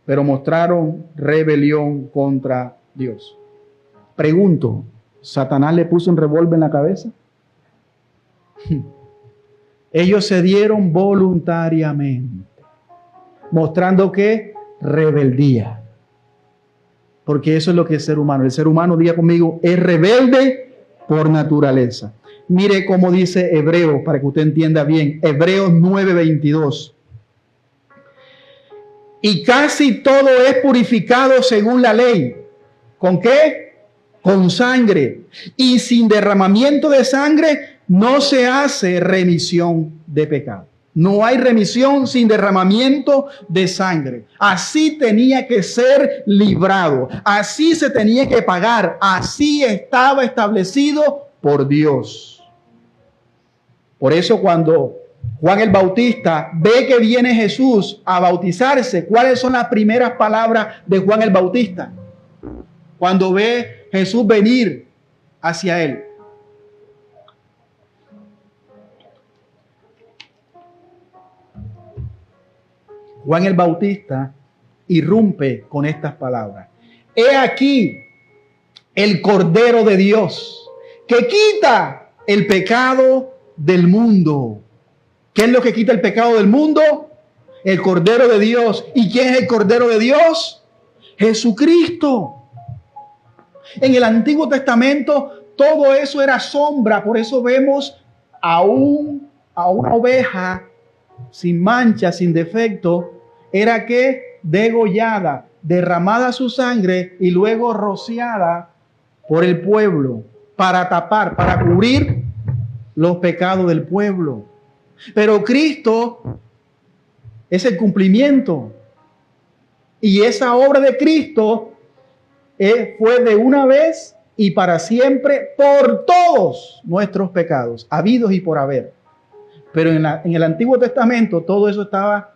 pero mostraron rebelión contra Dios. Pregunto, ¿Satanás le puso un revólver en la cabeza? Ellos se dieron voluntariamente, mostrando que rebeldía. Porque eso es lo que es ser humano. El ser humano, diga conmigo, es rebelde por naturaleza. Mire cómo dice Hebreos, para que usted entienda bien. Hebreos 9:22. Y casi todo es purificado según la ley. ¿Con qué? Con sangre. Y sin derramamiento de sangre no se hace remisión de pecado. No hay remisión sin derramamiento de sangre. Así tenía que ser librado. Así se tenía que pagar. Así estaba establecido por Dios. Por eso cuando Juan el Bautista ve que viene Jesús a bautizarse, ¿cuáles son las primeras palabras de Juan el Bautista? Cuando ve Jesús venir hacia él. Juan el Bautista irrumpe con estas palabras: he aquí el Cordero de Dios que quita el pecado del mundo. ¿Qué es lo que quita el pecado del mundo? El Cordero de Dios. ¿Y quién es el Cordero de Dios? Jesucristo. En el Antiguo Testamento todo eso era sombra. Por eso vemos a una oveja sin mancha, sin defecto. Era que degollada, derramada su sangre y luego rociada por el pueblo para tapar, para cubrir los pecados del pueblo. Pero Cristo es el cumplimiento. Y esa obra de Cristo fue de una vez y para siempre por todos nuestros pecados, habidos y por haber. Pero en el Antiguo Testamento todo eso estaba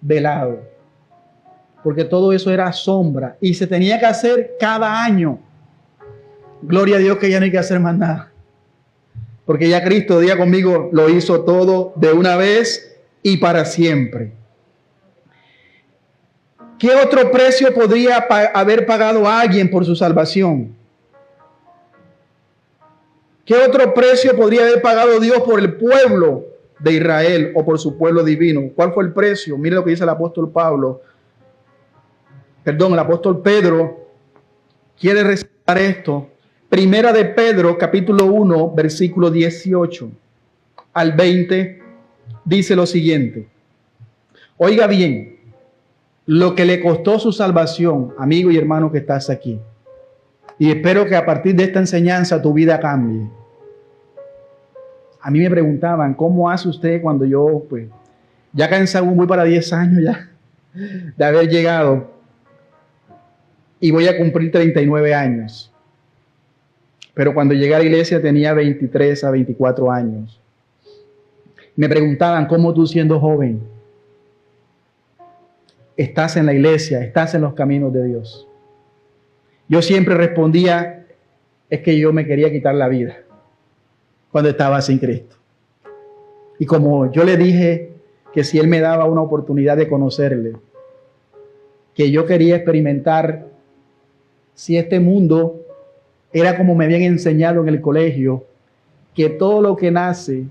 velado, porque todo eso era sombra y se tenía que hacer cada año. Gloria a Dios que ya no hay que hacer más nada, porque ya Cristo, diga conmigo, lo hizo todo de una vez y para siempre. ¿Qué otro precio podría haber pagado a alguien por su salvación? ¿Qué otro precio podría haber pagado Dios por el pueblo de Israel o por su pueblo divino? ¿Cuál fue el precio? Mire lo que dice el apóstol el apóstol Pedro quiere resaltar esto. Primera de Pedro, capítulo 1, versículo 18 al 20, dice lo siguiente. Oiga bien, lo que le costó su salvación, amigo y hermano que estás aquí. Y espero que a partir de esta enseñanza tu vida cambie. A mí me preguntaban, ¿cómo hace usted cuando yo, pues, ya cansado, voy para 10 años ya de haber llegado y voy a cumplir 39 años? Pero cuando llegué a la iglesia tenía 23 a 24 años. Me preguntaban, ¿cómo tú siendo joven estás en la iglesia, estás en los caminos de Dios? Yo siempre respondía, es que yo me quería quitar la vida cuando estaba sin Cristo. Y como yo le dije que si Él me daba una oportunidad de conocerle, que yo quería experimentar si este mundo era como me habían enseñado en el colegio, que todo lo que nace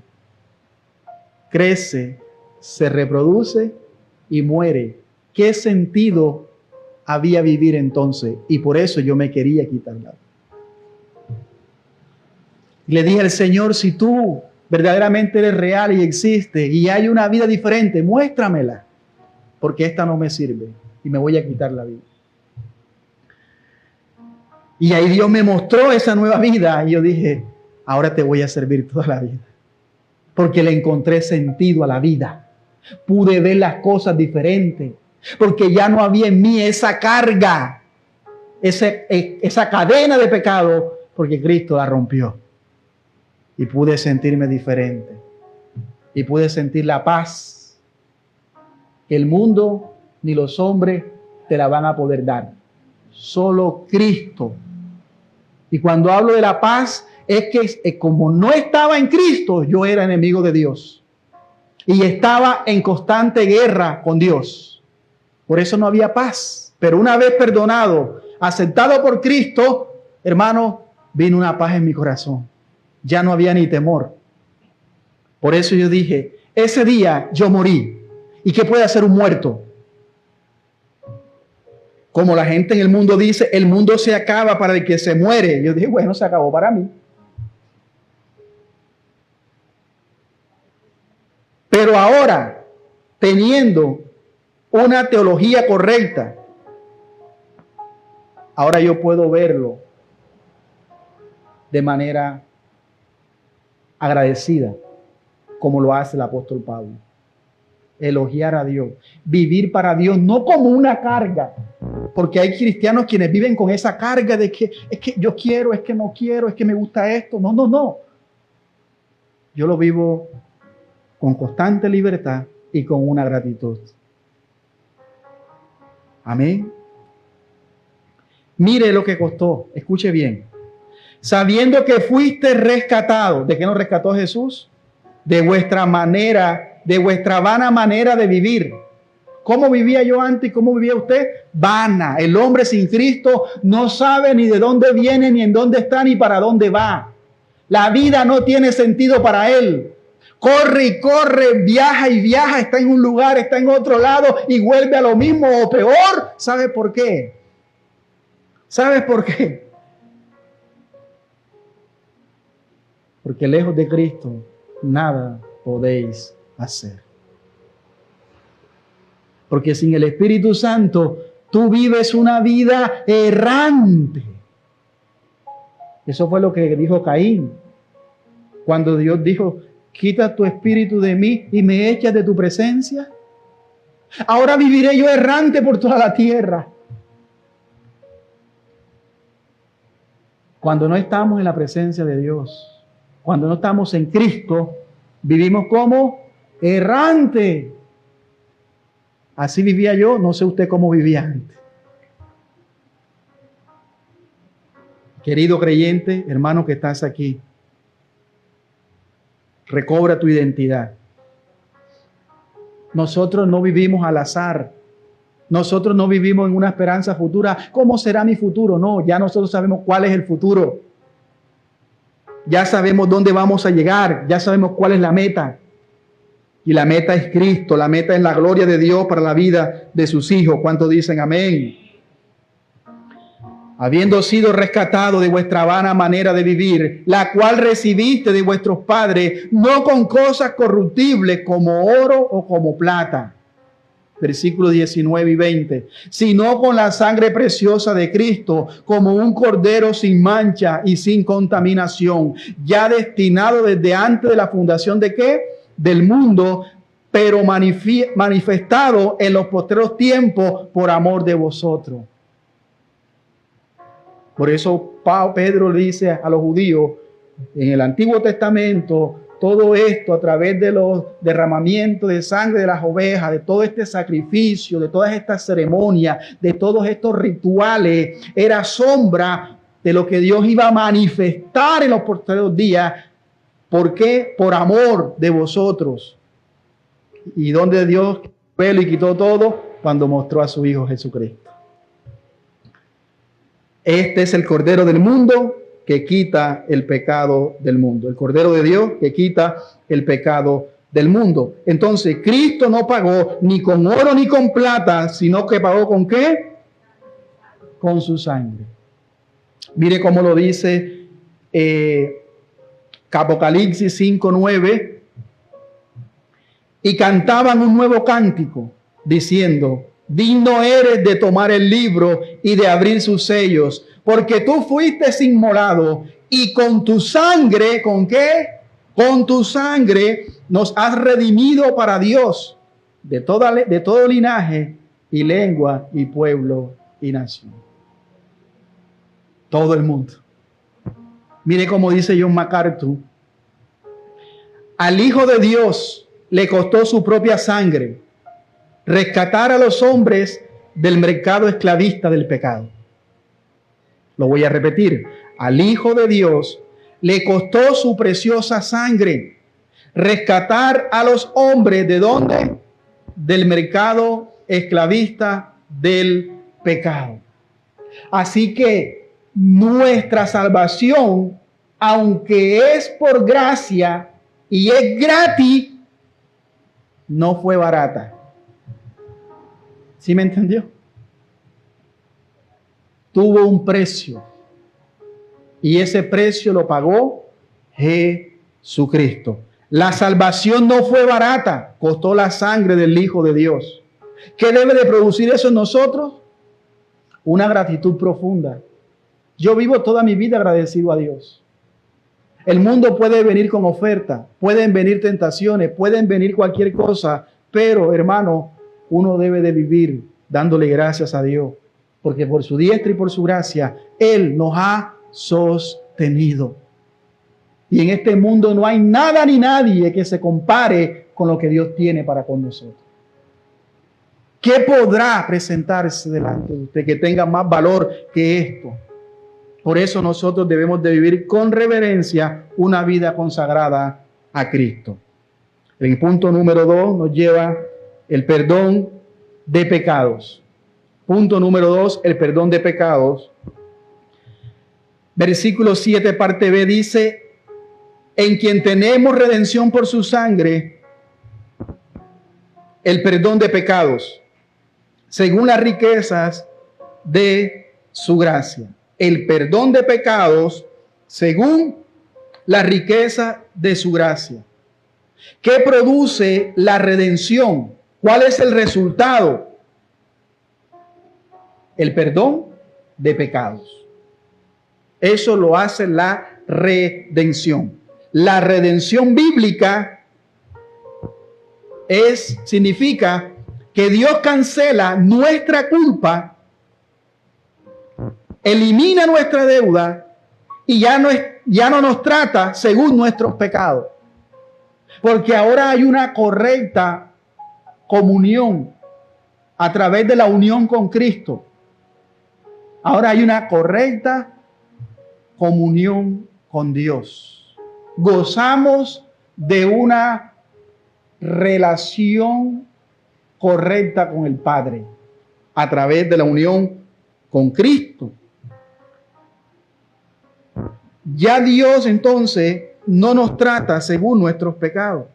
crece, se reproduce y muere. ¿Qué sentido había vivir entonces? Y por eso yo me quería quitar la vida. Le dije al Señor, si tú verdaderamente eres real y existe y hay una vida diferente, muéstramela, porque esta no me sirve y me voy a quitar la vida. Y ahí Dios me mostró esa nueva vida y yo dije, ahora te voy a servir toda la vida, porque le encontré sentido a la vida. Pude ver las cosas diferentes, porque ya no había en mí esa carga, esa cadena de pecado, porque Cristo la rompió. Y pude sentirme diferente. Y pude sentir la paz que el mundo ni los hombres te la van a poder dar. Solo Cristo. Y cuando hablo de la paz, es que como no estaba en Cristo, yo era enemigo de Dios. Y estaba en constante guerra con Dios. Por eso no había paz. Pero una vez perdonado, aceptado por Cristo, hermano, vino una paz en mi corazón. Ya no había ni temor. Por eso yo dije, ese día yo morí. ¿Y qué puede hacer un muerto? Como la gente en el mundo dice, el mundo se acaba para el que se muere. Yo dije, bueno, se acabó para mí. Pero ahora, teniendo una teología correcta, ahora yo puedo verlo de manera agradecida, como lo hace el apóstol Pablo. Elogiar a Dios, vivir para Dios, no como una carga, porque hay cristianos quienes viven con esa carga de que es que yo quiero, es que no quiero, es que me gusta esto. No, no, no. Yo lo vivo con constante libertad y con una gratitud. Amén. Mire lo que costó, escuche bien. Sabiendo que fuiste rescatado. ¿De qué nos rescató Jesús? De vuestra manera, de vuestra vana manera de vivir. ¿Cómo vivía yo antes y cómo vivía usted? Vana. El hombre sin Cristo no sabe ni de dónde viene, ni en dónde está, ni para dónde va. La vida no tiene sentido para él. Corre y corre, viaja y viaja, está en un lugar, está en otro lado y vuelve a lo mismo o peor. ¿Sabe por qué? ¿Sabes por qué? Porque lejos de Cristo nada podéis hacer. Porque sin el Espíritu Santo tú vives una vida errante. Eso fue lo que dijo Caín. Cuando Dios dijo, quita tu espíritu de mí y me echas de tu presencia. Ahora viviré yo errante por toda la tierra. Cuando no estamos en la presencia de Dios, cuando no estamos en Cristo, vivimos como errante. Así vivía yo, no sé usted cómo vivía antes. Querido creyente, hermano que estás aquí, recobra tu identidad. Nosotros no vivimos al azar. Nosotros no vivimos en una esperanza futura. ¿Cómo será mi futuro? No, ya nosotros sabemos cuál es el futuro. Ya sabemos dónde vamos a llegar. Ya sabemos cuál es la meta. Y la meta es Cristo. La meta es la gloria de Dios para la vida de sus hijos. ¿Cuántos dicen amén? Habiendo sido rescatado de vuestra vana manera de vivir, la cual recibiste de vuestros padres, no con cosas corruptibles como oro o como plata. Versículos 19 y 20. Sino con la sangre preciosa de Cristo, como un cordero sin mancha y sin contaminación, ya destinado desde antes de la fundación ¿de qué? Del mundo, pero manifestado en los postreros tiempos por amor de vosotros. Por eso Pedro le dice a los judíos en el Antiguo Testamento, todo esto a través de los derramamientos de sangre de las ovejas, de todo este sacrificio, de todas estas ceremonias, de todos estos rituales, era sombra de lo que Dios iba a manifestar en los postreros días. ¿Por qué? Por amor de vosotros. ¿Y donde Dios velo y quitó todo? Cuando mostró a su Hijo Jesucristo. Este es el Cordero del mundo que quita el pecado del mundo. El Cordero de Dios que quita el pecado del mundo. Entonces, Cristo no pagó ni con oro ni con plata, sino que pagó ¿con qué? Con su sangre. Mire cómo lo dice Apocalipsis 5:9. Y cantaban un nuevo cántico, diciendo: digno eres de tomar el libro y de abrir sus sellos, porque tú fuiste inmolado y con tu sangre, ¿con qué? Con tu sangre nos has redimido para Dios de todo linaje y lengua y pueblo y nación. Todo el mundo. Mire cómo dice John MacArthur: al Hijo de Dios le costó su propia sangre rescatar a los hombres del mercado esclavista del pecado. Lo voy a repetir. Al Hijo de Dios le costó su preciosa sangre rescatar a los hombres, ¿de dónde? Del mercado esclavista del pecado. Así que nuestra salvación, aunque es por gracia y es gratis, no fue barata. ¿Sí me entendió? Tuvo un precio. Y ese precio lo pagó Jesucristo. La salvación no fue barata, costó la sangre del Hijo de Dios. ¿Qué debe de producir eso en nosotros? Una gratitud profunda. Yo vivo toda mi vida agradecido a Dios. El mundo puede venir con oferta, pueden venir tentaciones, pueden venir cualquier cosa, pero hermano, uno debe de vivir dándole gracias a Dios, porque por su diestra y por su gracia, Él nos ha sostenido. Y en este mundo no hay nada ni nadie que se compare con lo que Dios tiene para con nosotros. ¿Qué podrá presentarse delante de usted que tenga más valor que esto? Por eso nosotros debemos de vivir con reverencia una vida consagrada a Cristo. El punto número 2 nos lleva el perdón de pecados. Punto número 2, el perdón de pecados. Versículo 7, parte B, dice: en quien tenemos redención por su sangre, el perdón de pecados, según las riquezas de su gracia. El perdón de pecados según la riqueza de su gracia. ¿Qué produce la redención? ¿Cuál es el resultado? El perdón de pecados. Eso lo hace la redención. La redención bíblica significa que Dios cancela nuestra culpa, elimina nuestra deuda y ya no nos trata según nuestros pecados. Porque ahora hay una correcta comunión a través de la unión con Cristo. Ahora hay una correcta comunión con Dios. Gozamos de una relación correcta con el Padre a través de la unión con Cristo. Ya Dios entonces no nos trata según nuestros pecados.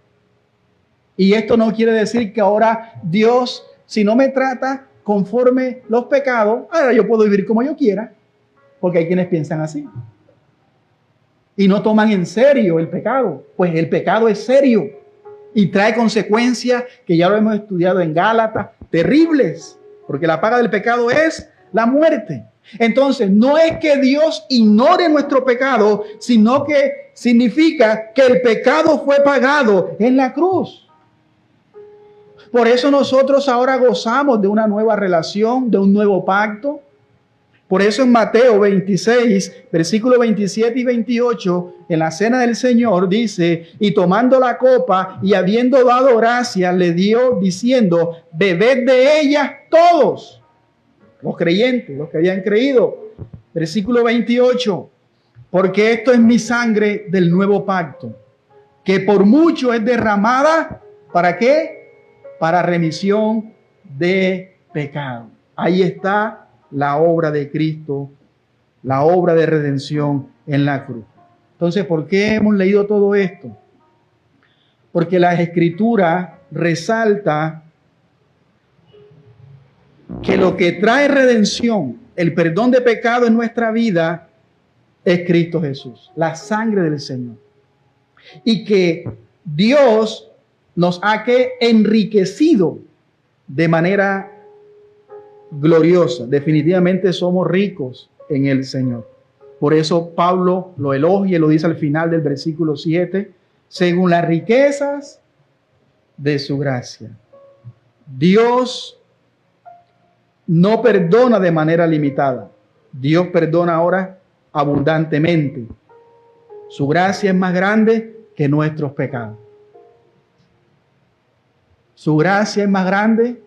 Y esto no quiere decir que ahora Dios, si no me trata conforme los pecados, ahora yo puedo vivir como yo quiera. Porque hay quienes piensan así. Y no toman en serio el pecado. Pues el pecado es serio. Y trae consecuencias que ya lo hemos estudiado en Gálatas, terribles. Porque la paga del pecado es la muerte. Entonces, no es que Dios ignore nuestro pecado, sino que significa que el pecado fue pagado en la cruz. Por eso nosotros ahora gozamos de una nueva relación, de un nuevo pacto. Por eso en Mateo 26, versículos 27 y 28, en la cena del Señor dice: y tomando la copa y habiendo dado gracias, le dio diciendo: bebed de ella todos. Los creyentes, los que habían creído. Versículo 28. Porque esto es mi sangre del nuevo pacto, que por mucho es derramada, ¿para qué? Para remisión de pecado. Ahí está la obra de Cristo, la obra de redención en la cruz. Entonces, ¿por qué hemos leído todo esto? Porque la Escritura resalta que lo que trae redención, el perdón de pecado en nuestra vida, es Cristo Jesús, la sangre del Señor. Y que Dios nos ha enriquecido de manera gloriosa. Definitivamente somos ricos en el Señor. Por eso Pablo lo elogia y lo dice al final del versículo 7, según las riquezas de su gracia. Dios no perdona de manera limitada. Dios perdona ahora abundantemente. Su gracia es más grande que nuestros pecados. Su gracia es más grande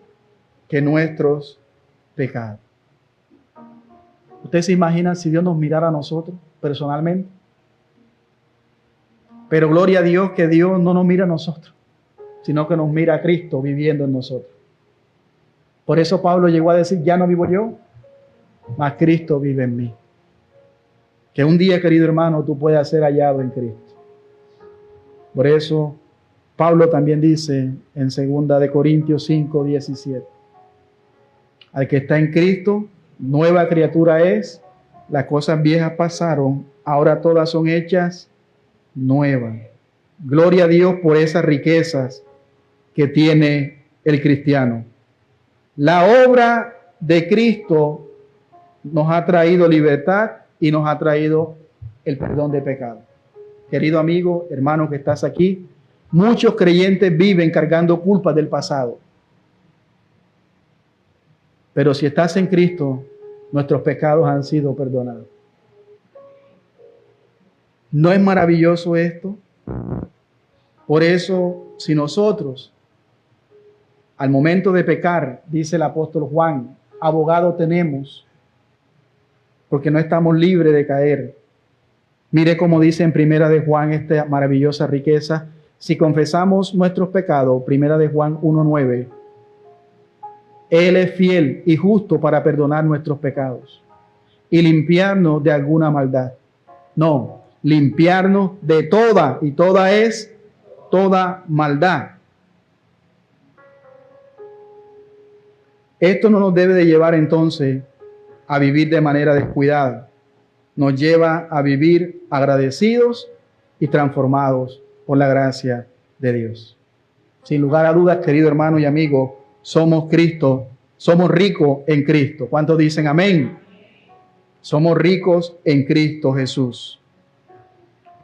que nuestros pecados. ¿Usted se imagina si Dios nos mirara a nosotros personalmente? Pero gloria a Dios que Dios no nos mira a nosotros, sino que nos mira a Cristo viviendo en nosotros. Por eso Pablo llegó a decir, ya no vivo yo, mas Cristo vive en mí. Que un día, querido hermano, tú puedas ser hallado en Cristo. Por eso Pablo también dice en 2 de Corintios 5, 17, al que está en Cristo, nueva criatura es, las cosas viejas pasaron, ahora todas son hechas nuevas. Gloria a Dios por esas riquezas que tiene el cristiano. La obra de Cristo nos ha traído libertad y nos ha traído el perdón de pecado. Querido amigo, hermano que estás aquí, muchos creyentes viven cargando culpas del pasado. Pero si estás en Cristo, nuestros pecados han sido perdonados. ¿No es maravilloso esto? Por eso, si nosotros, al momento de pecar, dice el apóstol Juan, abogado tenemos, porque no estamos libres de caer. Mire cómo dice en Primera de Juan esta maravillosa riqueza. Si confesamos nuestros pecados, Primera de Juan 1:9, Él es fiel y justo para perdonar nuestros pecados y limpiarnos de alguna maldad. No, limpiarnos de toda, y toda es toda maldad. Esto no nos debe de llevar entonces a vivir de manera descuidada. Nos lleva a vivir agradecidos y transformados por la gracia de Dios. Sin lugar a dudas, querido hermano y amigo, somos Cristo, somos ricos en Cristo. ¿Cuántos dicen amén? Somos ricos en Cristo Jesús.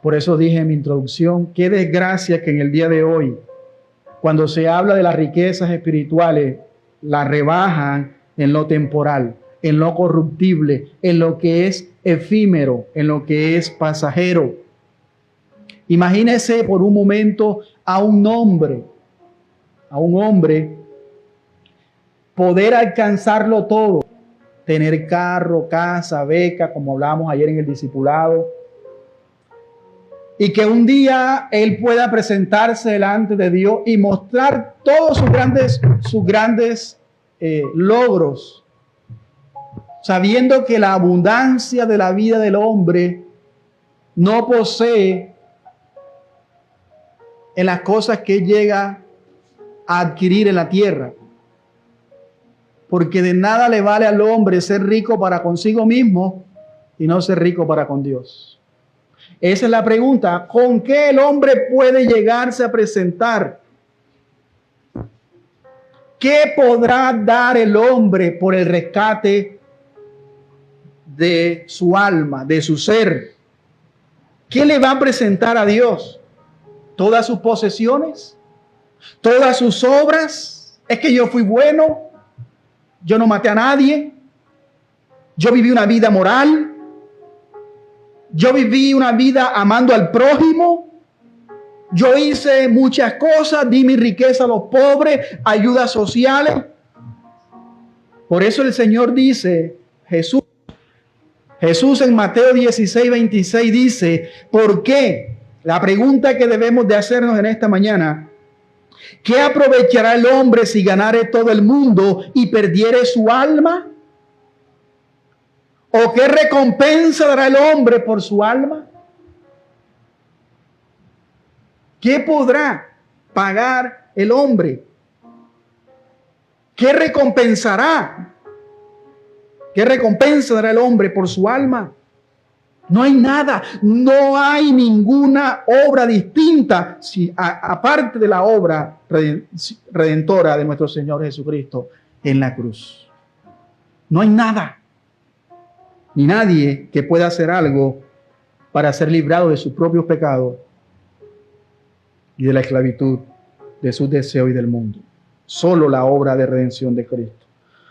Por eso dije en mi introducción, qué desgracia que en el día de hoy, cuando se habla de las riquezas espirituales, las rebajan en lo temporal, en lo corruptible, en lo que es efímero, en lo que es pasajero. Imagínese por un momento a un hombre poder alcanzarlo todo, tener carro, casa, beca, como hablamos ayer en el discipulado, y que un día él pueda presentarse delante de Dios y mostrar todos sus grandes logros, sabiendo que la abundancia de la vida del hombre no posee en las cosas que llega a adquirir en la tierra. Porque de nada le vale al hombre ser rico para consigo mismo y no ser rico para con Dios. Esa es la pregunta. ¿Con qué el hombre puede llegarse a presentar? ¿Qué podrá dar el hombre por el rescate de su alma, de su ser? ¿Qué le va a presentar a Dios? ¿Todas sus posesiones? ¿Todas sus obras? ¿Es que yo fui bueno? ¿Yo no maté a nadie? ¿Yo viví una vida moral? ¿Yo viví una vida amando al prójimo? Yo hice muchas cosas, di mi riqueza a los pobres, ayudas sociales. Por eso el Señor dice, Jesús en Mateo 16, 26 dice, ¿por qué? La pregunta que debemos de hacernos en esta mañana, ¿qué aprovechará el hombre si ganare todo el mundo y perdiere su alma? ¿O qué recompensa dará el hombre por su alma? ¿Qué podrá pagar el hombre? ¿Qué recompensará? ¿Qué recompensa dará el hombre por su alma? No hay nada, no hay ninguna obra distinta aparte de la obra redentora de nuestro Señor Jesucristo en la cruz. No hay nada, ni nadie que pueda hacer algo para ser librado de sus propios pecados y de la esclavitud de sus deseos y del mundo. Solo la obra de redención de Cristo.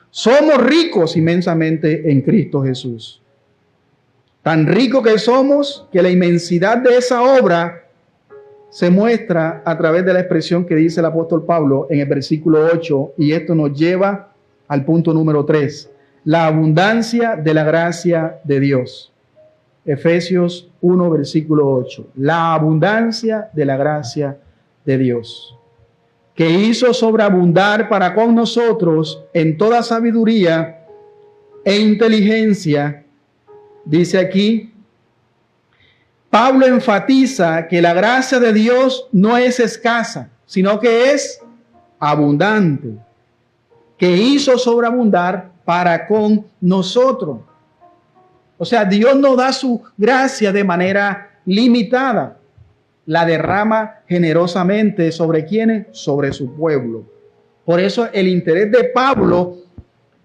Somos ricos inmensamente en Cristo Jesús. Tan ricos que somos que la inmensidad de esa obra se muestra a través de la expresión que dice el apóstol Pablo en el versículo 8, y esto nos lleva al punto número 3, la abundancia de la gracia de Dios. Efesios 1, versículo 8, la abundancia de la gracia de Dios, que hizo sobreabundar para con nosotros en toda sabiduría e inteligencia. Dice aquí, Pablo enfatiza que la gracia de Dios no es escasa, sino que es abundante, que hizo sobreabundar para con nosotros. O sea, Dios no da su gracia de manera limitada, la derrama generosamente sobre quienes, sobre su pueblo. Por eso el interés de Pablo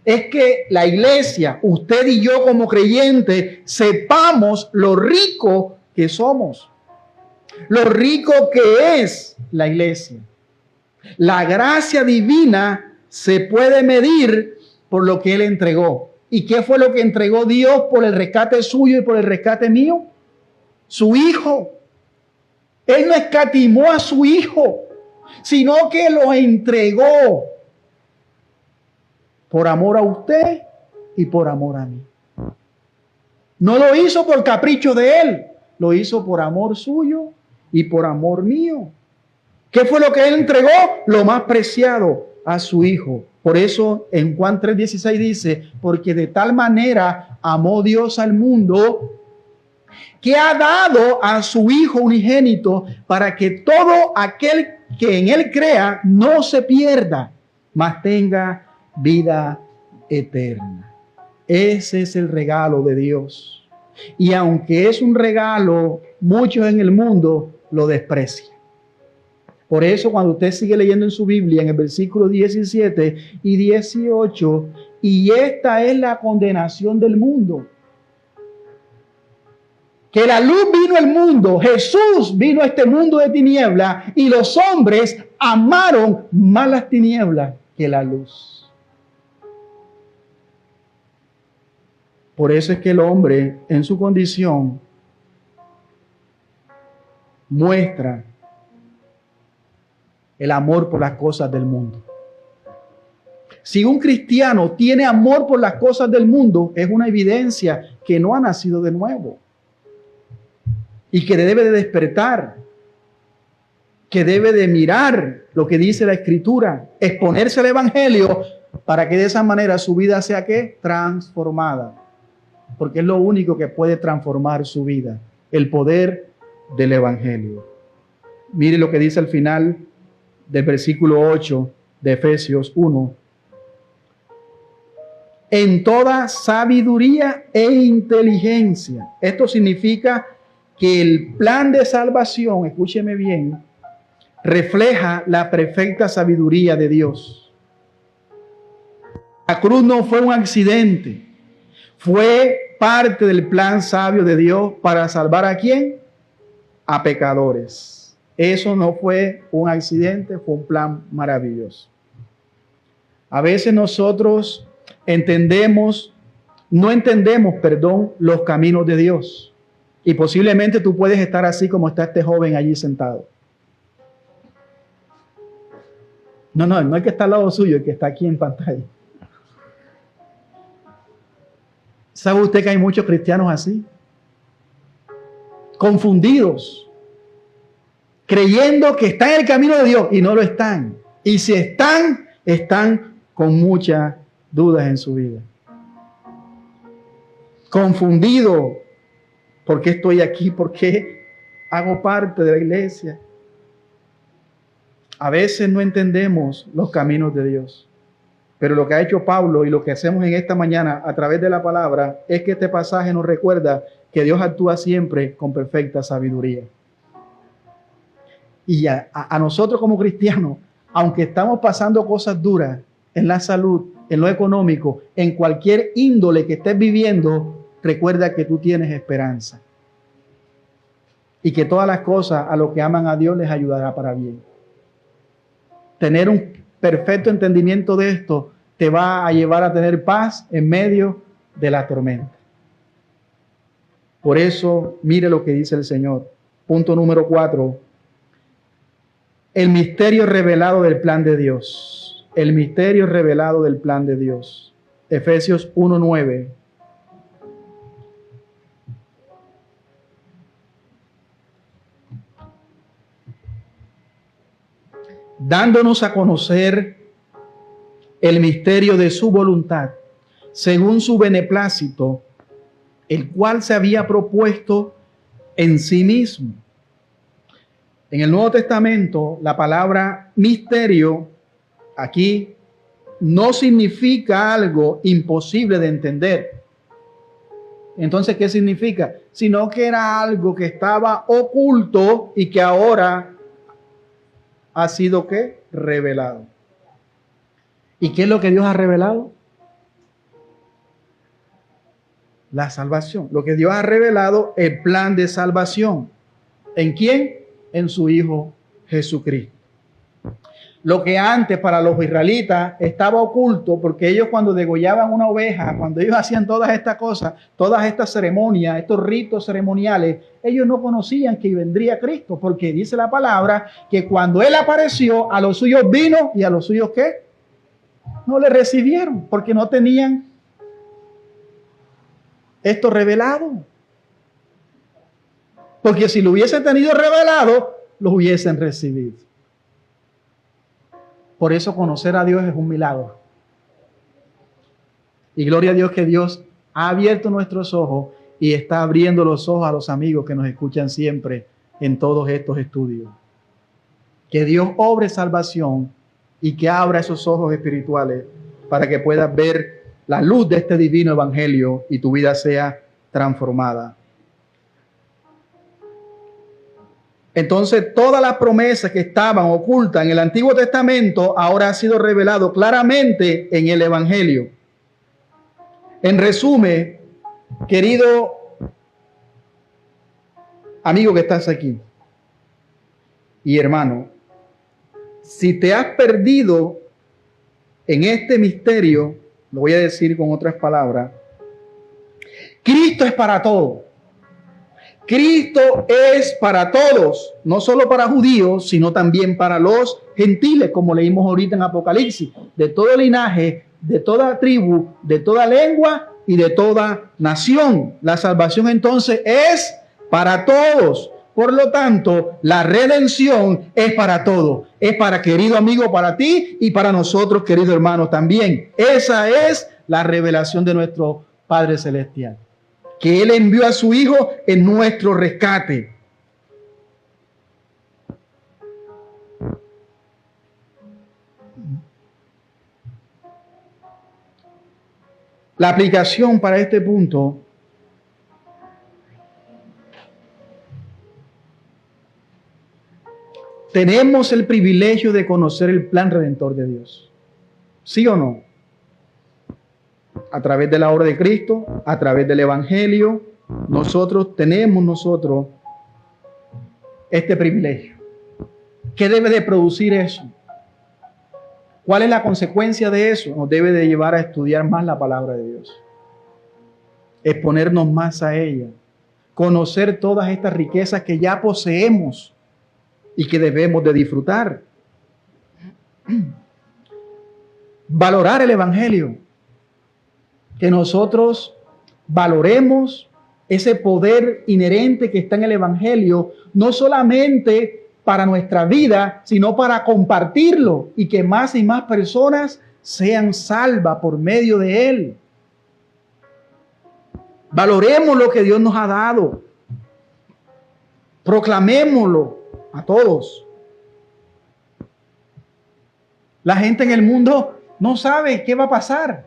es que la iglesia, usted y yo como creyentes, sepamos lo rico que somos, lo rico que es la iglesia. La gracia divina se puede medir por lo que Él entregó. ¿Y qué fue lo que entregó Dios por el rescate suyo y por el rescate mío? Su Hijo. Él no escatimó a su Hijo, sino que lo entregó por amor a usted y por amor a mí. No lo hizo por capricho de Él, lo hizo por amor suyo y por amor mío. ¿Qué fue lo que Él entregó? Lo más preciado, a su Hijo. Por eso en Juan 3:16 dice, porque de tal manera amó Dios al mundo que ha dado a su Hijo unigénito para que todo aquel que en Él crea no se pierda, mas tenga vida eterna. Ese es el regalo de Dios. Y aunque es un regalo, muchos en el mundo lo desprecian. Por eso cuando usted sigue leyendo en su Biblia, en el versículo 17 y 18, y esta es la condenación del mundo, que la luz vino al mundo, Jesús vino a este mundo de tinieblas, y los hombres amaron más las tinieblas que la luz. Por eso es que el hombre en su condición muestra el amor por las cosas del mundo. Si un cristiano tiene amor por las cosas del mundo, es una evidencia que no ha nacido de nuevo y que debe de despertar, que debe de mirar lo que dice la Escritura, exponerse al Evangelio para que de esa manera su vida sea ¿qué? Transformada, porque es lo único que puede transformar su vida, el poder del Evangelio. Mire lo que dice al final del versículo 8 de Efesios 1. En toda sabiduría e inteligencia. Esto significa que el plan de salvación, escúcheme bien, refleja la perfecta sabiduría de Dios. La cruz no fue un accidente, fue parte del plan sabio de Dios para salvar ¿a quién? A pecadores. Eso no fue un accidente, fue un plan maravilloso. A veces nosotros no entendemos, los caminos de Dios. Y posiblemente tú puedes estar así como está este joven allí sentado. No hay que estar al lado suyo, el que está aquí en pantalla. ¿Sabe usted que hay muchos cristianos así? Confundidos, creyendo que están en el camino de Dios y no lo están. Y si están con muchas dudas en su vida. Confundido. ¿Por qué estoy aquí? ¿Por qué hago parte de la iglesia? A veces no entendemos los caminos de Dios. Pero lo que ha hecho Pablo y lo que hacemos en esta mañana a través de la palabra es que este pasaje nos recuerda que Dios actúa siempre con perfecta sabiduría. Y a nosotros como cristianos, aunque estamos pasando cosas duras en la salud, en lo económico, en cualquier índole que estés viviendo, recuerda que tú tienes esperanza. Y que todas las cosas a los que aman a Dios les ayudará para bien. Tener un perfecto entendimiento de esto te va a llevar a tener paz en medio de la tormenta. Por eso, mire lo que dice el Señor. Punto número 4. El misterio revelado del plan de Dios. El misterio revelado del plan de Dios. Efesios 1:9. Dándonos a conocer el misterio de su voluntad, según su beneplácito, el cual se había propuesto en sí mismo. En el Nuevo Testamento, la palabra misterio aquí no significa algo imposible de entender. Entonces, ¿qué significa? Sino que era algo que estaba oculto y que ahora ha sido, ¿qué? Revelado. ¿Y qué es lo que Dios ha revelado? La salvación. Lo que Dios ha revelado, el plan de salvación. ¿En quién? En su Hijo Jesucristo. Lo que antes para los israelitas estaba oculto, porque ellos cuando degollaban una oveja, cuando ellos hacían todas estas cosas, todas estas ceremonias, estos ritos ceremoniales, ellos no conocían que vendría Cristo, porque dice la palabra que cuando Él apareció, a los suyos vino y a los suyos, ¿qué? No le recibieron, porque no tenían esto revelado. Porque si lo hubiesen tenido revelado, los hubiesen recibido. Por eso conocer a Dios es un milagro. Y gloria a Dios que Dios ha abierto nuestros ojos y está abriendo los ojos a los amigos que nos escuchan siempre en todos estos estudios. Que Dios obre salvación y que abra esos ojos espirituales para que puedas ver la luz de este divino evangelio y tu vida sea transformada. Entonces, todas las promesas que estaban ocultas en el Antiguo Testamento ahora han sido revelado claramente en el Evangelio. En resumen, querido amigo que estás aquí y hermano, si te has perdido en este misterio, lo voy a decir con otras palabras, Cristo es para todos. Cristo es para todos, no solo para judíos, sino también para los gentiles, como leímos ahorita en Apocalipsis, de todo linaje, de toda tribu, de toda lengua y de toda nación. La salvación entonces es para todos. Por lo tanto, la redención es para todos. Es para, querido amigo, para ti y para nosotros, querido hermano, también. Esa es la revelación de nuestro Padre Celestial, que Él envió a su Hijo en nuestro rescate. La aplicación para este punto tenemos el privilegio de conocer el plan redentor de Dios. ¿Sí o no? A través de la obra de Cristo, a través del Evangelio, tenemos este privilegio. ¿Qué debe de producir eso? ¿Cuál es la consecuencia de eso? Nos debe de llevar a estudiar más la palabra de Dios, exponernos más a ella, conocer todas estas riquezas que ya poseemos y que debemos de disfrutar. Valorar el Evangelio, que nosotros valoremos ese poder inherente que está en el Evangelio, no solamente para nuestra vida, sino para compartirlo y que más y más personas sean salvas por medio de él. Valoremos lo que Dios nos ha dado. Proclamémoslo a todos. La gente en el mundo no sabe qué va a pasar.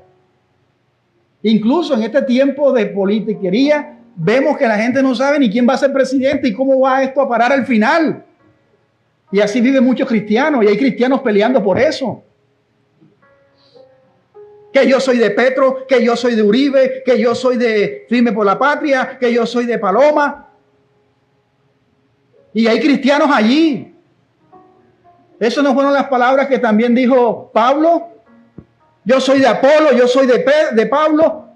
Incluso en este tiempo de politiquería, vemos que la gente no sabe ni quién va a ser presidente y cómo va esto a parar al final. Y así viven muchos cristianos, y hay cristianos peleando por eso. Que yo soy de Petro, que yo soy de Uribe, que yo soy de Firme por la Patria, que yo soy de Paloma. Y hay cristianos allí. ¿Eso no fueron las palabras que también dijo Pablo? Yo soy de Apolo, yo soy de Pablo.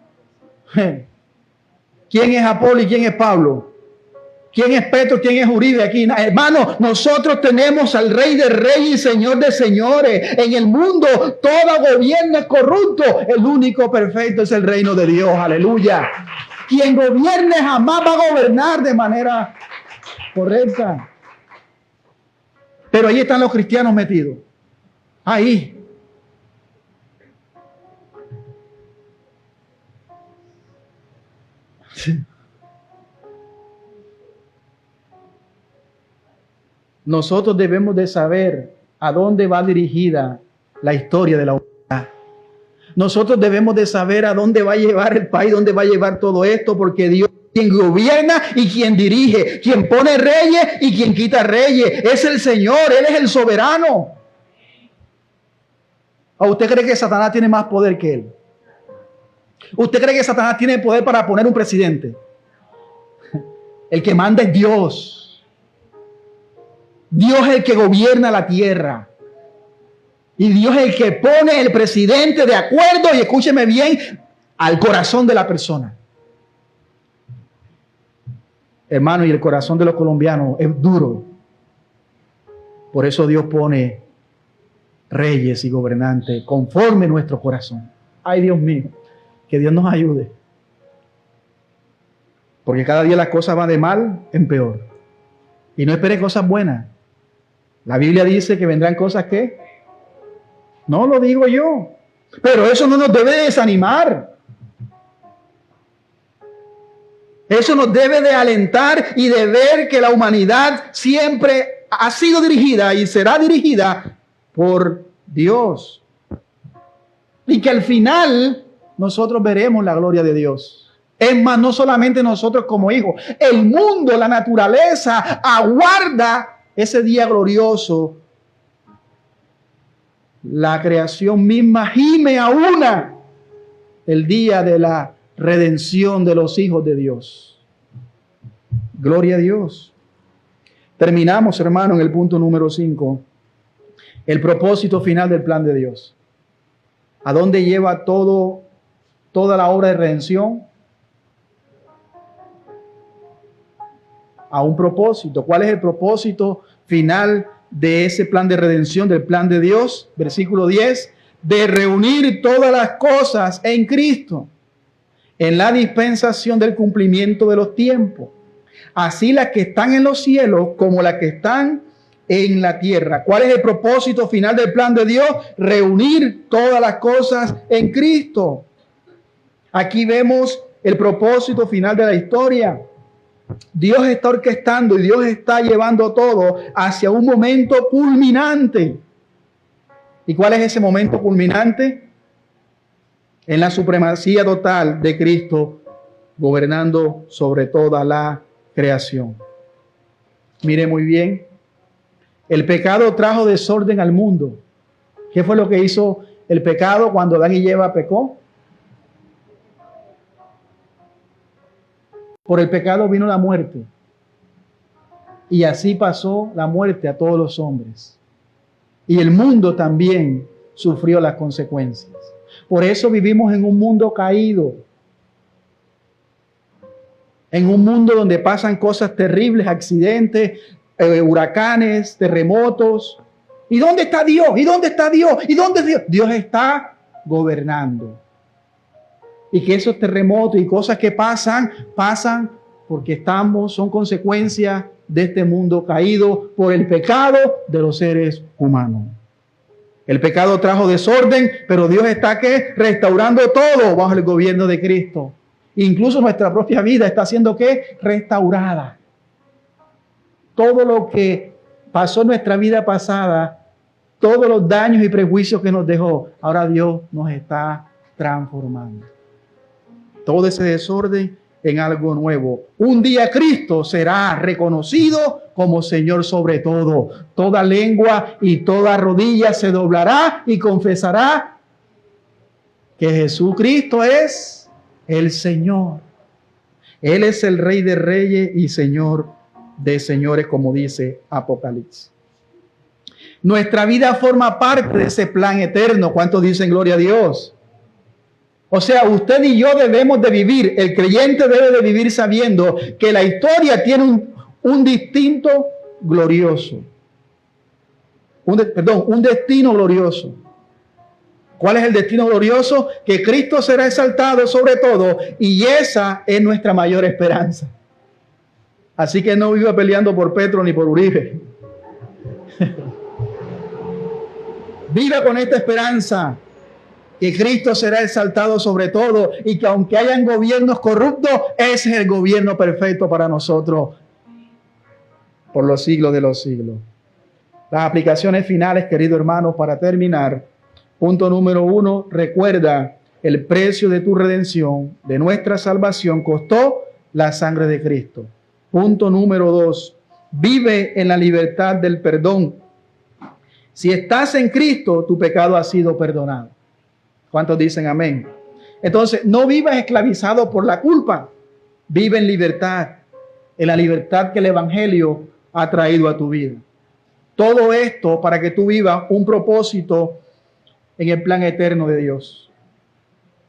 ¿Quién es Apolo y quién es Pablo? ¿Quién es Petro? ¿Quién es Uribe? Aquí, hermano, nosotros tenemos al Rey de Reyes y Señor de Señores. En el mundo todo gobierno es corrupto. El único perfecto es el reino de Dios. Aleluya. Quien gobierne jamás va a gobernar de manera correcta. Pero ahí están los cristianos metidos. Ahí. Nosotros debemos de saber a dónde va dirigida la historia de la humanidad. Nosotros debemos de saber a dónde va a llevar el país, dónde va a llevar todo esto, porque Dios es quien gobierna y quien dirige, quien pone reyes y quien quita reyes. Es el Señor, Él es el soberano. ¿O usted cree que Satanás tiene más poder que Él? ¿Usted cree que Satanás tiene poder para poner un presidente? El que manda es Dios. Dios es el que gobierna la tierra. Y Dios es el que pone el presidente de acuerdo, y escúcheme bien, al corazón de la persona. Hermano, y el corazón de los colombianos es duro. Por eso Dios pone reyes y gobernantes conforme nuestro corazón. Ay, Dios mío, que Dios nos ayude. Porque cada día las cosas van de mal en peor. Y no espere cosas buenas. La Biblia dice que vendrán cosas que no lo digo yo, pero eso no nos debe desanimar. Eso nos debe de alentar y de ver que la humanidad siempre ha sido dirigida y será dirigida por Dios. Y que al final nosotros veremos la gloria de Dios. Es más, no solamente nosotros como hijos, el mundo, la naturaleza aguarda ese día glorioso. La creación misma gime a una el día de la redención de los hijos de Dios. Gloria a Dios. Terminamos, hermano, en el punto número 5. El propósito final del plan de Dios. ¿A dónde lleva toda la obra de redención? A un propósito. ¿Cuál es el propósito final de ese plan de redención, del plan de Dios? Versículo 10. De reunir todas las cosas en Cristo, en la dispensación del cumplimiento de los tiempos. Así las que están en los cielos como las que están en la tierra. ¿Cuál es el propósito final del plan de Dios? Reunir todas las cosas en Cristo. Aquí vemos el propósito final de la historia. Dios está orquestando y Dios está llevando todo hacia un momento culminante. ¿Y cuál es ese momento culminante? En la supremacía total de Cristo, gobernando sobre toda la creación. Mire muy bien, el pecado trajo desorden al mundo. ¿Qué fue lo que hizo el pecado cuando Adán y Eva pecó? Por el pecado vino la muerte. Y así pasó la muerte a todos los hombres. Y el mundo también sufrió las consecuencias. Por eso vivimos en un mundo caído. En un mundo donde pasan cosas terribles, accidentes, huracanes, terremotos. ¿Y dónde está Dios? ¿Y dónde está Dios? ¿Y dónde es Dios? Dios está gobernando. Y que esos terremotos y cosas que pasan porque son consecuencias de este mundo caído por el pecado de los seres humanos. El pecado trajo desorden, pero Dios está ¿qué? Restaurando todo bajo el gobierno de Cristo. Incluso nuestra propia vida está siendo ¿qué? Restaurada. Todo lo que pasó en nuestra vida pasada todos los daños y prejuicios que nos dejó. Ahora Dios nos está transformando. Todo ese desorden en algo nuevo. Un día Cristo será reconocido como Señor sobre todo. Toda lengua y toda rodilla se doblará y confesará que Jesucristo es el Señor. Él es el Rey de Reyes y Señor de señores, como dice Apocalipsis. Nuestra vida forma parte de ese plan eterno. ¿Cuántos dicen gloria a Dios? O sea, usted y yo debemos de vivir, el creyente debe de vivir sabiendo que la historia tiene un distinto glorioso. Un destino glorioso. ¿Cuál es el destino glorioso? Que Cristo será exaltado sobre todo, y esa es nuestra mayor esperanza. Así que no viva peleando por Petro ni por Uribe. Viva con esta esperanza, que Cristo será exaltado sobre todo, y que aunque hayan gobiernos corruptos, ese es el gobierno perfecto para nosotros por los siglos de los siglos. Las aplicaciones finales, queridos hermanos, para terminar. Punto número 1, recuerda, el precio de tu redención, de nuestra salvación, costó la sangre de Cristo. Punto número 2, vive en la libertad del perdón. Si estás en Cristo, tu pecado ha sido perdonado. ¿Cuántos dicen amén? Entonces, no vivas esclavizado por la culpa. Vive en libertad, en la libertad que el Evangelio ha traído a tu vida. Todo esto para que tú vivas un propósito en el plan eterno de Dios.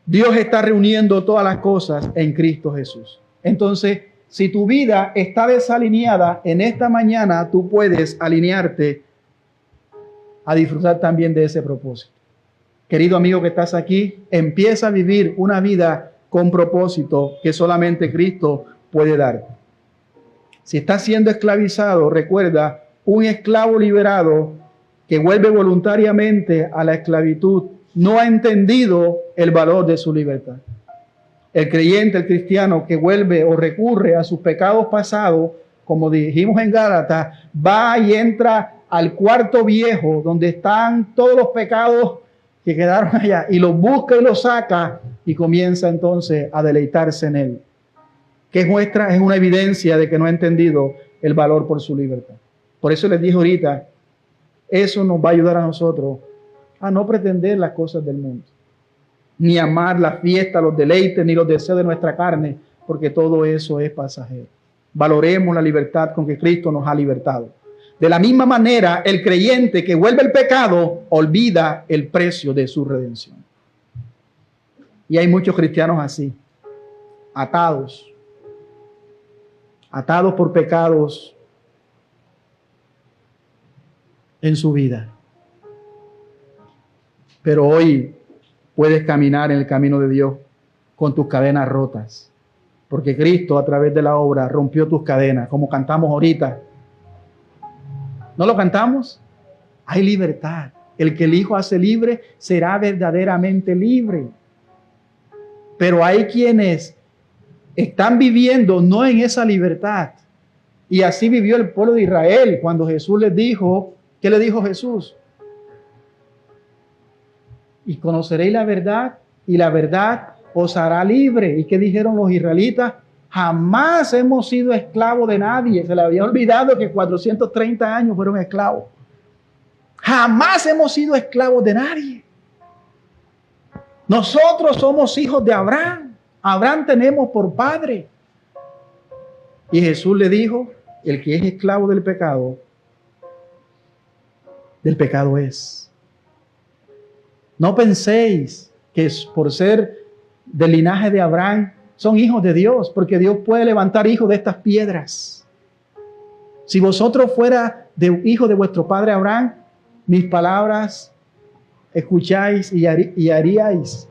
Dios está reuniendo todas las cosas en Cristo Jesús. Entonces, si tu vida está desalineada, en esta mañana tú puedes alinearte a disfrutar también de ese propósito. Querido amigo que estás aquí, empieza a vivir una vida con propósito que solamente Cristo puede dar. Si estás siendo esclavizado, recuerda, un esclavo liberado que vuelve voluntariamente a la esclavitud no ha entendido el valor de su libertad. El creyente, el cristiano que vuelve o recurre a sus pecados pasados, como dijimos en Gálatas, va y entra al cuarto viejo donde están todos los pecados que quedaron allá, y los busca y los saca, y comienza entonces a deleitarse en él. Que muestra, es una evidencia de que no ha entendido el valor por su libertad. Por eso les dije ahorita, eso nos va a ayudar a nosotros a no pretender las cosas del mundo, ni amar la fiesta, los deleites, ni los deseos de nuestra carne, porque todo eso es pasajero. Valoremos la libertad con que Cristo nos ha libertado. De la misma manera, el creyente que vuelve al pecado olvida el precio de su redención. Y hay muchos cristianos así, atados por pecados en su vida. Pero hoy puedes caminar en el camino de Dios con tus cadenas rotas, porque Cristo a través de la obra rompió tus cadenas, como cantamos ahorita. ¿No lo cantamos? Hay libertad. El que el Hijo hace libre será verdaderamente libre. Pero hay quienes están viviendo no en esa libertad. Y así vivió el pueblo de Israel cuando Jesús les dijo, ¿qué le dijo Jesús? Y conoceréis la verdad, y la verdad os hará libre. ¿Y qué dijeron los israelitas? Jamás hemos sido esclavos de nadie. Se le había olvidado que 430 años fueron esclavos. Jamás hemos sido esclavos de nadie. Nosotros somos hijos de Abraham. Abraham tenemos por padre. Y Jesús le dijo, el que es esclavo del pecado es. No penséis que por ser del linaje de Abraham son hijos de Dios, porque Dios puede levantar hijos de estas piedras. Si vosotros fuera de hijo de vuestro padre Abraham, mis palabras escucháis y haríais.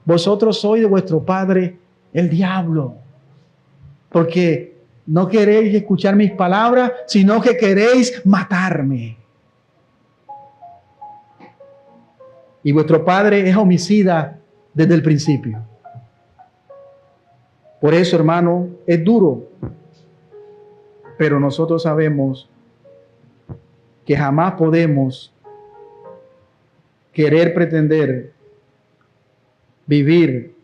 Vosotros sois de vuestro padre el diablo, porque no queréis escuchar mis palabras, sino que queréis matarme. Y vuestro padre es homicida desde el principio. Por eso, hermano, es duro. Pero nosotros sabemos que jamás podemos querer pretender vivir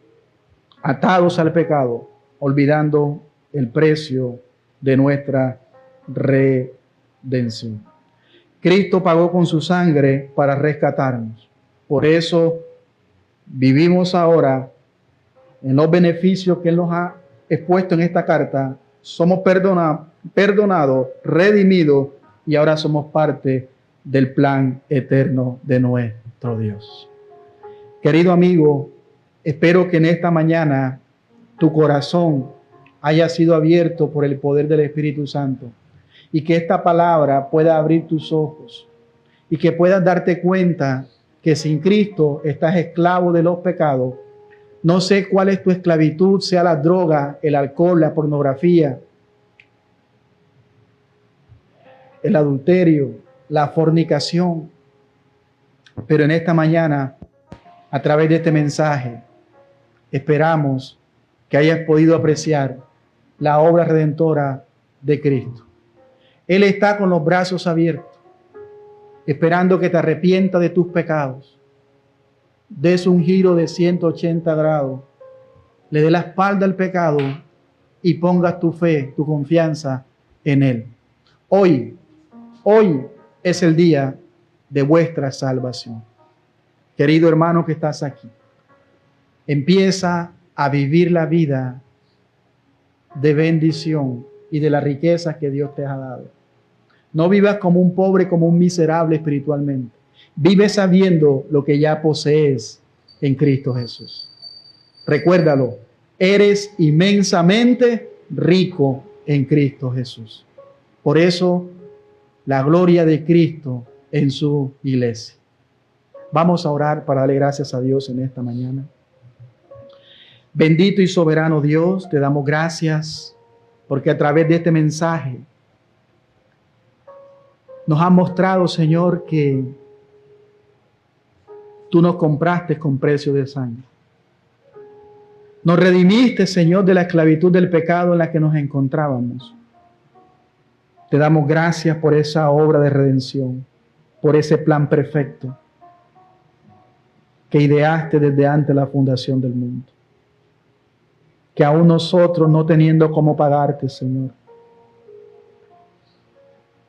atados al pecado, olvidando el precio de nuestra redención. Cristo pagó con su sangre para rescatarnos. Por eso vivimos ahora en los beneficios que Él nos ha expuesto en esta carta. Somos perdonados, redimidos y ahora somos parte del plan eterno de nuestro Dios. Querido amigo, espero que en esta mañana tu corazón haya sido abierto por el poder del Espíritu Santo y que esta palabra pueda abrir tus ojos y que puedas darte cuenta que sin Cristo estás esclavo de los pecados. No sé cuál es tu esclavitud, sea la droga, el alcohol, la pornografía, el adulterio, la fornicación. Pero en esta mañana, a través de este mensaje, esperamos que hayas podido apreciar la obra redentora de Cristo. Él está con los brazos abiertos, esperando que te arrepientas de tus pecados, des un giro de 180 grados, le dé la espalda al pecado y pongas tu fe, tu confianza en Él. Hoy es el día de vuestra salvación. Querido hermano que estás aquí, empieza a vivir la vida de bendición y de la riqueza que Dios te ha dado. No vivas como un pobre, como un miserable espiritualmente. Vive sabiendo lo que ya posees en Cristo Jesús. Recuérdalo, eres inmensamente rico en Cristo Jesús. Por eso, la gloria de Cristo en su iglesia. Vamos a orar para darle gracias a Dios en esta mañana. Bendito y soberano Dios, te damos gracias porque a través de este mensaje nos has mostrado, Señor, que tú nos compraste con precio de sangre. Nos redimiste, Señor, de la esclavitud del pecado en la que nos encontrábamos. Te damos gracias por esa obra de redención, por ese plan perfecto que ideaste desde antes de la fundación del mundo. Que aún nosotros, no teniendo cómo pagarte, Señor,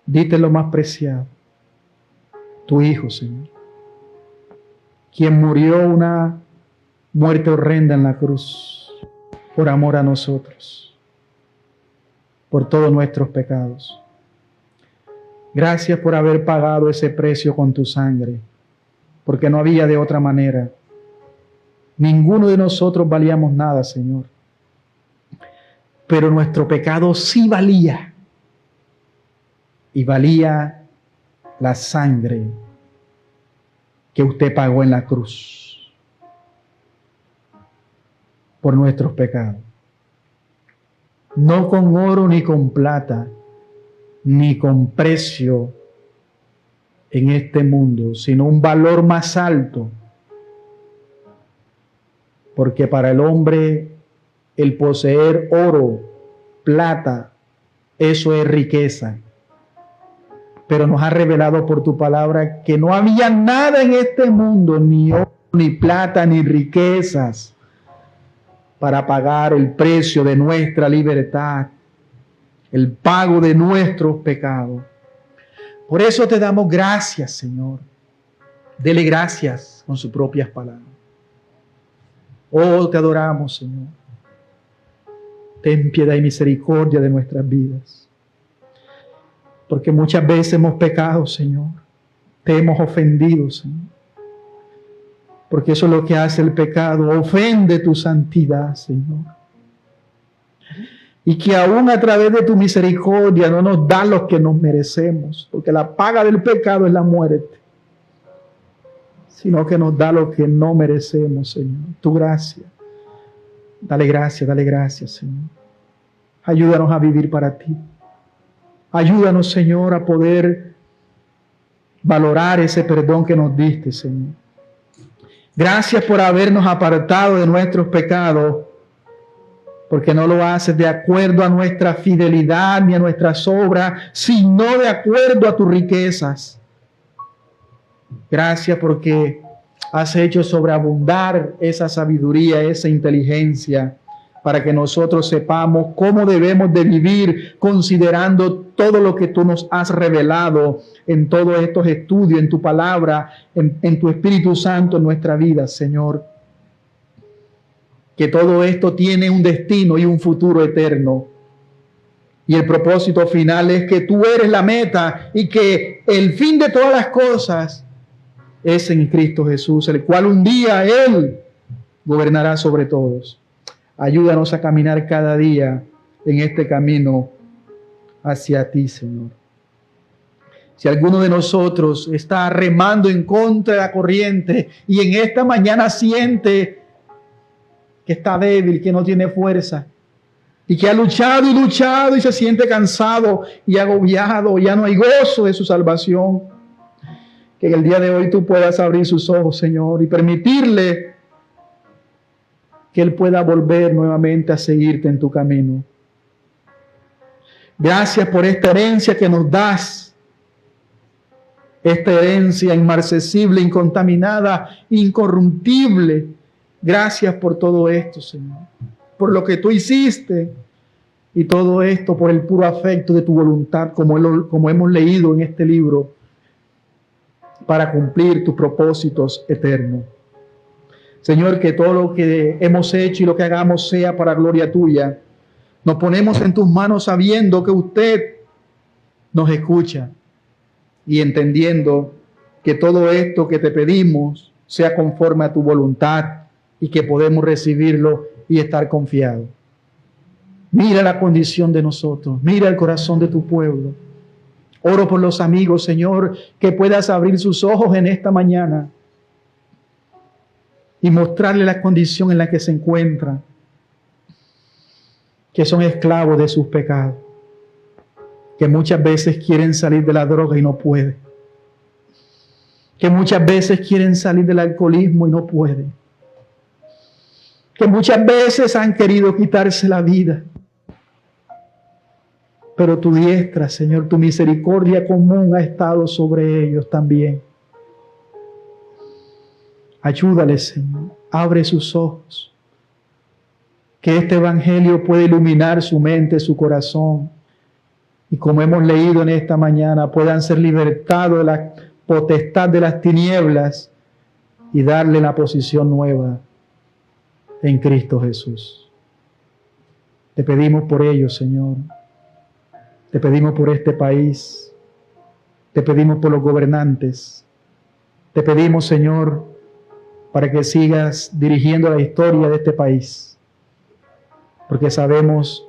diste lo más preciado, tu Hijo, Señor, quien murió una muerte horrenda en la cruz por amor a nosotros, por todos nuestros pecados. Gracias por haber pagado ese precio con tu sangre, porque no había de otra manera. Ninguno de nosotros valíamos nada, Señor. Pero nuestro pecado sí valía. Y valía la sangre que usted pagó en la cruz por nuestros pecados. No con oro ni con plata, ni con precio en este mundo, sino un valor más alto. Porque para el hombre el poseer oro, plata, eso es riqueza. Pero nos ha revelado por tu palabra que no había nada en este mundo, ni oro, ni plata, ni riquezas, para pagar el precio de nuestra libertad, el pago de nuestros pecados. Por eso te damos gracias, Señor. Dele gracias con sus propias palabras. Oh, te adoramos, Señor. Ten piedad y misericordia de nuestras vidas. Porque muchas veces hemos pecado, Señor. Te hemos ofendido, Señor. Porque eso es lo que hace el pecado. Ofende tu santidad, Señor. Y que aún a través de tu misericordia no nos da lo que nos merecemos. Porque la paga del pecado es la muerte. Sino que nos da lo que no merecemos, Señor. Tu gracia. Dale gracias, Señor. Ayúdanos a vivir para ti. Ayúdanos, Señor, a poder valorar ese perdón que nos diste, Señor. Gracias por habernos apartado de nuestros pecados, porque no lo haces de acuerdo a nuestra fidelidad ni a nuestras obras, sino de acuerdo a tus riquezas. Gracias porque Has hecho sobreabundar esa sabiduría, esa inteligencia, para que nosotros sepamos cómo debemos de vivir considerando todo lo que tú nos has revelado en todos estos estudios, en tu palabra, en tu Espíritu Santo en nuestra vida, Señor. Que todo esto tiene un destino y un futuro eterno. Y el propósito final es que tú eres la meta y que el fin de todas las cosas es en Cristo Jesús, el cual un día Él gobernará sobre todos. Ayúdanos a caminar cada día en este camino hacia ti, Señor. Si alguno de nosotros está remando en contra de la corriente y en esta mañana siente que está débil, que no tiene fuerza, y que ha luchado y se siente cansado y agobiado, ya no hay gozo de su salvación, que en el día de hoy tú puedas abrir sus ojos, Señor, y permitirle que Él pueda volver nuevamente a seguirte en tu camino. Gracias por esta herencia que nos das, esta herencia inmarcesible, incontaminada, incorruptible. Gracias por todo esto, Señor, por lo que tú hiciste, y todo esto por el puro afecto de tu voluntad, como hemos leído en este libro, para cumplir tus propósitos eternos. Señor, que todo lo que hemos hecho y lo que hagamos sea para gloria tuya. Nos ponemos en tus manos sabiendo que usted nos escucha y entendiendo que todo esto que te pedimos sea conforme a tu voluntad y que podemos recibirlo y estar confiados. Mira la condición de nosotros, mira el corazón de tu pueblo. Oro por los amigos, Señor, que puedas abrir sus ojos en esta mañana y mostrarle la condición en la que se encuentran, que son esclavos de sus pecados, que muchas veces quieren salir de la droga y no pueden, que muchas veces quieren salir del alcoholismo y no pueden, que muchas veces han querido quitarse la vida, pero tu diestra, Señor, tu misericordia común ha estado sobre ellos también. Ayúdales, Señor. Abre sus ojos. Que este evangelio pueda iluminar su mente, su corazón. Y como hemos leído en esta mañana, puedan ser libertados de la potestad de las tinieblas y darle la posición nueva en Cristo Jesús. Te pedimos por ellos, Señor. Te pedimos por este país. Te pedimos por los gobernantes. Te pedimos, Señor, para que sigas dirigiendo la historia de este país. Porque sabemos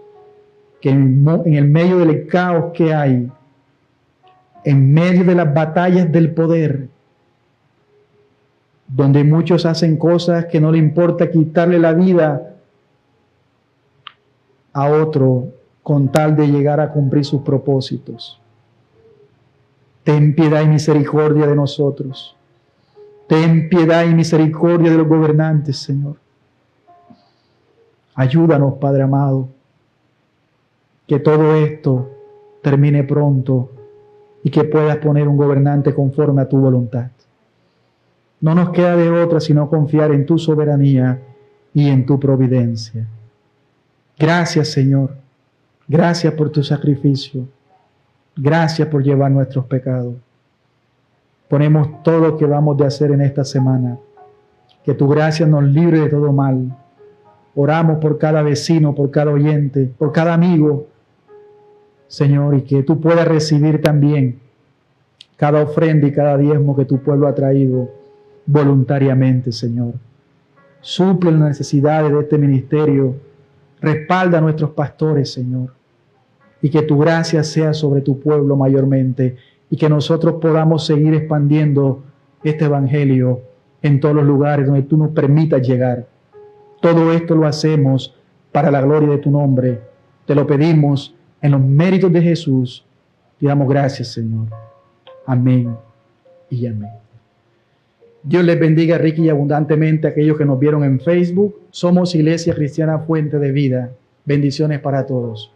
que en el medio del caos que hay, en medio de las batallas del poder, donde muchos hacen cosas que no le importa quitarle la vida a otro con tal de llegar a cumplir sus propósitos. Ten piedad y misericordia de nosotros. Ten piedad y misericordia de los gobernantes, Señor. Ayúdanos, Padre amado, que todo esto termine pronto y que puedas poner un gobernante conforme a tu voluntad. No nos queda de otra sino confiar en tu soberanía y en tu providencia. Gracias, Señor. Gracias por tu sacrificio. Gracias por llevar nuestros pecados. Ponemos todo lo que vamos de hacer en esta semana. Que tu gracia nos libre de todo mal. Oramos por cada vecino, por cada oyente, por cada amigo, Señor, y que tú puedas recibir también cada ofrenda y cada diezmo que tu pueblo ha traído voluntariamente, Señor. Suple las necesidades de este ministerio. Respalda a nuestros pastores, Señor. Y que tu gracia sea sobre tu pueblo mayormente. Y que nosotros podamos seguir expandiendo este evangelio en todos los lugares donde tú nos permitas llegar. Todo esto lo hacemos para la gloria de tu nombre. Te lo pedimos en los méritos de Jesús. Te damos gracias, Señor. Amén y amén. Dios les bendiga rica y abundantemente a aquellos que nos vieron en Facebook. Somos Iglesia Cristiana Fuente de Vida. Bendiciones para todos.